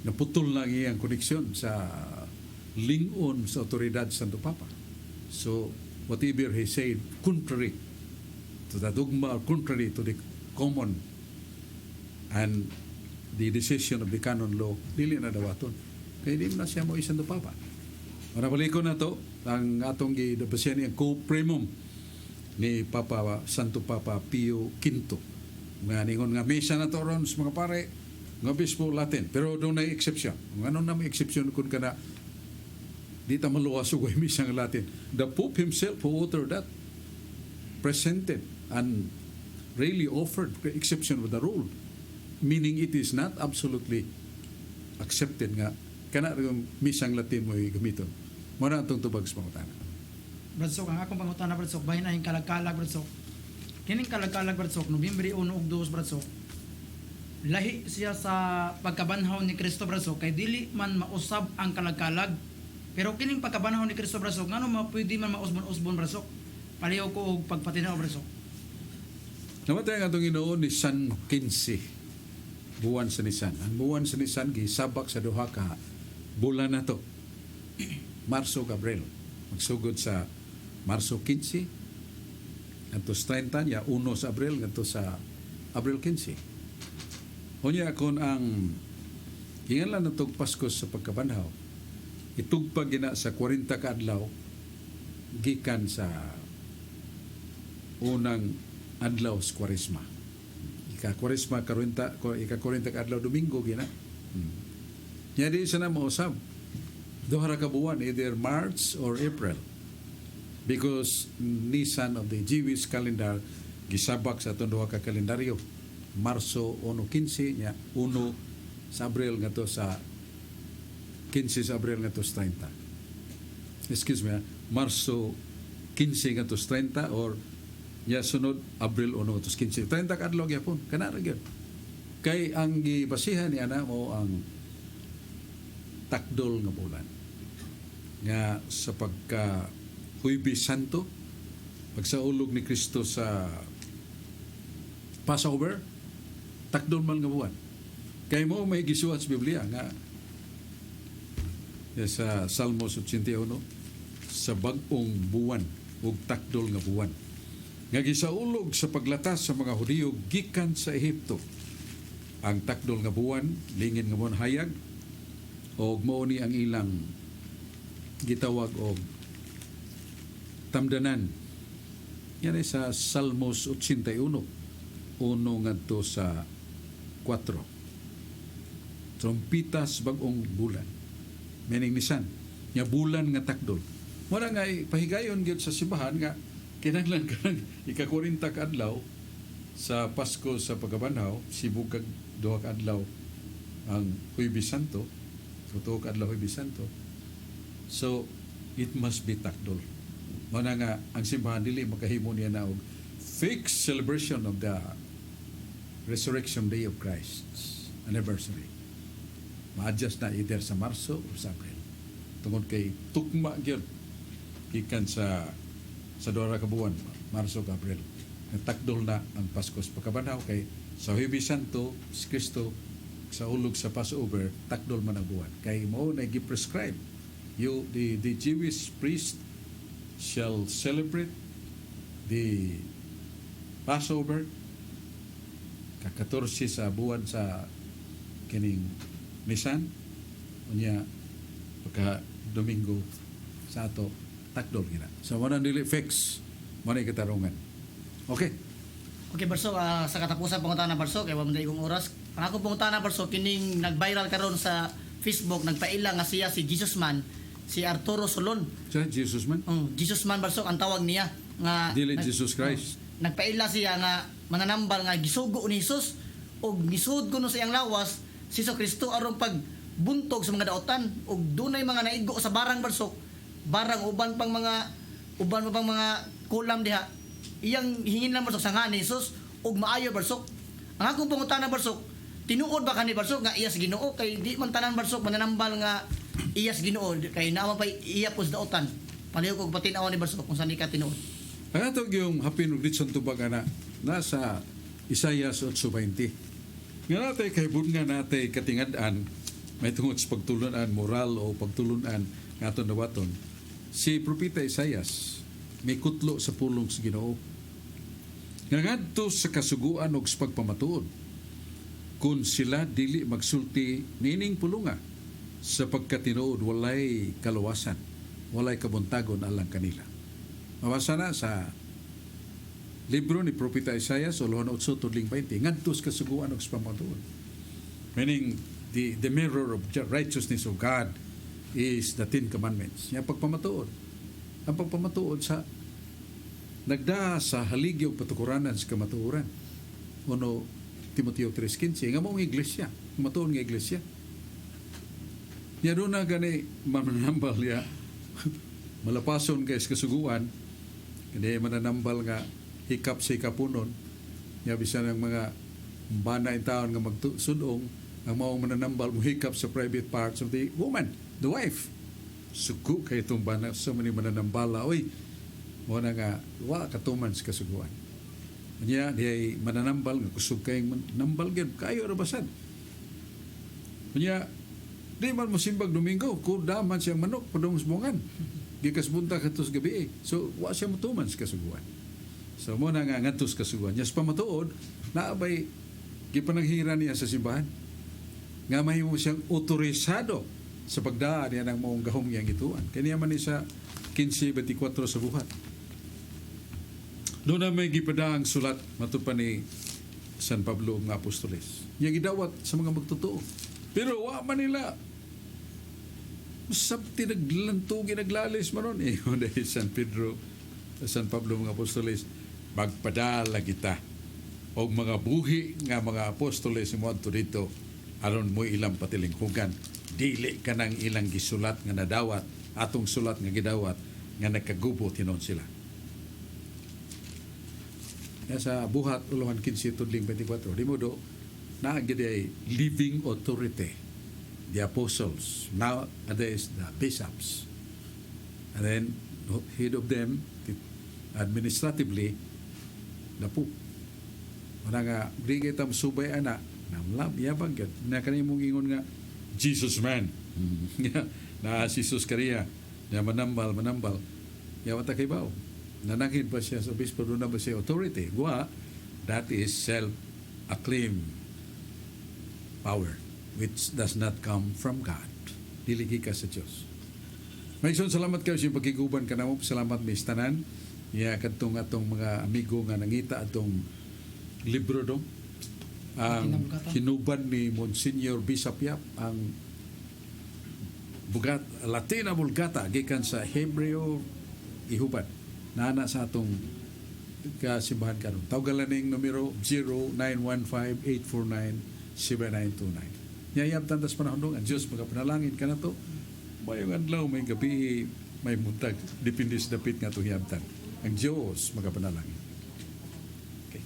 B: Naputol lang iyang koneksyon sa lingon sa otoridad sa Santo Papa. So, whatever he said, contrary to the dogma or contrary to the common and the decision of the canon law, dili na dawaton. Kaya di na siya mo isang Santo Papa. Manabalikon na to, ang atong gidabasyan ang co-primum ni Santo Papa Pio V. Nga ningon nga misa na to ron sa mga pare, ng obispo Latin. Pero doon na exception. Ano na may exception kung ka na di ta maluwas o misa ng Latin. The Pope himself who authored that presented and really offered exception with the rule. Meaning it is not absolutely accepted nga kana yung misang Latin mo gamiton. Muna itong tubag sa pangutana.
C: Bradsok, ang akong pangutana, Bradsok, bahin na yung kalag-kalag, Bradsok. Kining kalag-kalag, Bradsok, Nobyembre 1 ug 2, Bradsok, lahi siya sa pagkabanhaw ni Kristo, Bradsok, kay dili man mausab ang kalag-kalag. Pero kining pagkabanhaw ni Kristo, Bradsok, ngano pwede man mausbon-usbon, Bradsok? Palihaw ko og pagpatinaw, Bradsok.
B: Namatay ang atong inoon ni San 15, buwan sa Nisan. Ang buwan sa Nisan, gisabak sa duha ka bulan na to. Marso, Gabriel. Magsugod sa Marso 15, ngantos 30, ya 1 sa Abril, ngantos sa Abril 15. Hunya kung ang hingalan na itong Pasko sa pagkabanhaw, itugpag gina sa 40 ka adlaw, gikan sa unang adlaw sa Kwaresma. Ika-Kwaresma, ika-40 ka adlaw, Domingo, gina. Yan di sana mausab. Duha ra ka buwan, either March or April. Because Nisan of the Jewish calendar, gisabak sa itong duha ka kalendaryo. Marso 1-15 niya, 1 sa Abril nga to sa 15 sa Abril nga to sa 30. Excuse me, Marso 15 nga to sa 30 or niya sunod Abril 1 nga to sa 15. 30 ka adlaw gyapon, kana ra gyud. Kay ang gibasihan niya na mo ang takdol nga bulan nga sa pagka Huwebes Santo, pagsaulog ni Kristo sa Passover, takdol man nga buwan. Kaya mo may gisuhat sa Biblia nga sa Salmos 81, sa bag-ong buwan ug takdol nga buwan nga gisaulog sa paglatas sa mga Hudiyo gikan sa Ehipto. Ang takdol nga buwan lingin nga buwan hayag og mao ni ang ilang gitawag og tamdanan. Yan ay sa Salmos 81, 1 ngadto sa 4. Trompitas bagong bulan. Meaning Nisan. Nya bulan nga takdol. Mura nga pahigayon gyud sa simbahan nga kinahanglan kanang ika-40 ka adlaw sa Pasko sa pagkabanhaw, sibug kag duha ka adlaw ang Huwebes Santo. tutuo ka adlaw Huwebes Santo. So it must be takdol. Mao na nga ang simbahan dili makahimo niya na og fixed celebration of the Resurrection Day of Christ's anniversary. Ma-adjust na either sa Marso o sa Abril. Tungod kay tukma gyud gikan sa duha ka buwan, Marso ug Abril. Natakdol na ang Pasko sa pagkabanaw kay sa Huwebes Santo si Kristo sa ulog sa Passover takdol man ang buwan kay mao na gi-prescribe the Jewish priest shall celebrate the Passover ka-14 sa buwan sa kining Nisan unya pagka Domingo sa ato takdol gina. So mo nang dili fix mo na katarungan. Okay.
D: Okay, Barsok, sa katapusan pangutana Barsok, kay wa man kong oras. Ang akong pangutana Barsok, kining nag-viral karon sa Facebook, nagpaila nga siya si Jesus Man, si Arturo Solon.
B: Sa Jesus man?
D: Jesus Man Barsok ang tawag niya nga
B: Dili Jesus Christ.
D: Nagpaila siya nga mananambal nga gisugo ni Jesus og gisud kuno sa iyang lawas si Kristo aron pagbuntog sa mga daotan og dunay mga naigo sa barang Barsok, barang uban pang mga kulam diha. Iyang hingin lang Barsok sa nga ni Jesus og maayo Barsok. Ang akong pangutana Barsok, tinuod ba kani Barsok nga iyas Ginoo kay di man tanan Barsok mananambal nga iyas Ginoo kay naman pa iya pos daotan. Paliw ko patinaw ni Barsok kung saan ka tinuod.
B: Ang atong yung hapin ug ditson tubag ana nasa Isaias 8:20. Nga natay kay bunga natay katingad-an may tungod sa pagtulunan moral o pagtulunan nga aton dawaton. Si propeta Isaias may kutlo sa pulong sa Ginoo. Nga ngadto sa kasuguan ug sa pagpamatuod kung sila dili magsulti nining pulunga sa pagkatinuod walay kaluwasan, walay kabuntagon alang kanila. Mabasa na sa libro ni Propeta Isaias 8:20 ngadto sa kasuguan ug sa pagpamatuod. Meaning the mirror of righteousness of God is the Ten Commandments. Yang pagpamatuod. Ang pagpamatuod sa nagda sa haligyo patukuranan sa kamatuoran. Uno Timoteo 3:15 nga mao ang iglesia, matuon nga iglesia. Nya do na gani mananambal ya malapason kay sa kasuguan kani mananambal nga hikap sa hikapunon nya bisan ang mga bana in taon nga magsudong ang mao mananambal mo hikap sa private parts of the woman, the wife. Sugo kay itong bana sa mani mananambala oy mo na nga wa katuman sa kasuguan. Nya di mananambal nga kusog kay nambal gyud kayo ra basad. Nya di man mo simbag Domingo kun daman siyang manok padung subongan. Gikas bunta katus gabi. So wa siya motuman sa kasuguan. So mo na nga ngadto sa kasuguan. Nya sa pamatuod naabay gipananghiran niya sa simbahan. Nga mahimo siyang otorisado sa pagdaan niya ng maong gahom niyang ituan. Kaniya man ni sa 15:24 sa buhat. Doon na may gipadaang sulat matupan ni San Pablo ng Apostoles. Niya gidawat sa mga magtotoo. Pero wa man nila sabti naglantugin naglalis manon dahil San Pedro San Pablo mga Apostoles magpadala kita og mga buhi nga mga apostoles mo adto dito aron mo ilang patilinghugan dili ka nang ilang gisulat nga nadawat atong sulat nga gidawat nga nagkagubo tinon sila. Sa buhat uluhan 15:24 di mo do naagid ay living authority, the apostles, nowadays the bishops, and then head of them administratively the Pope. Wala nga di kita musubay ana namlab yabang gid na kanimong ingon nga Jesus man na Jesus Maria na manambal yawata kay bao nanangin pa siya sa obispo doon na ba siya authority wa that is self-acclaimed power which does not come from God diligi ka sa Diyos. Maison salamat kayo sa pagkiguban ka namo salamat mis tanan ya kadtong atong mga amigo nga nangita atong libro do ang hinuban ni Monsignor Bishop Yap ang bugat Latina Vulgata gikan sa Hebreo gihuban nana sa atong kasimbahan karon. Tawagan ning numero 0915-849-7929. Nyayab tantas panahon dong, ang Diyos magapanalangin ka na to. Mayong adlaw, may gabi, may muntag, dipindi sa dapit nga itong hiyabtan. Ang Diyos magapanalangin. Okay.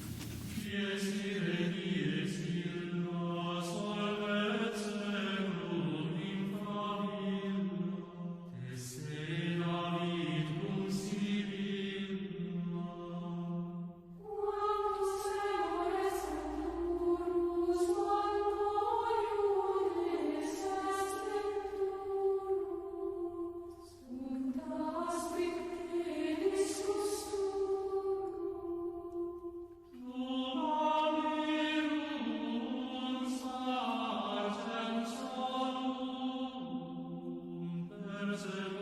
H: Blessed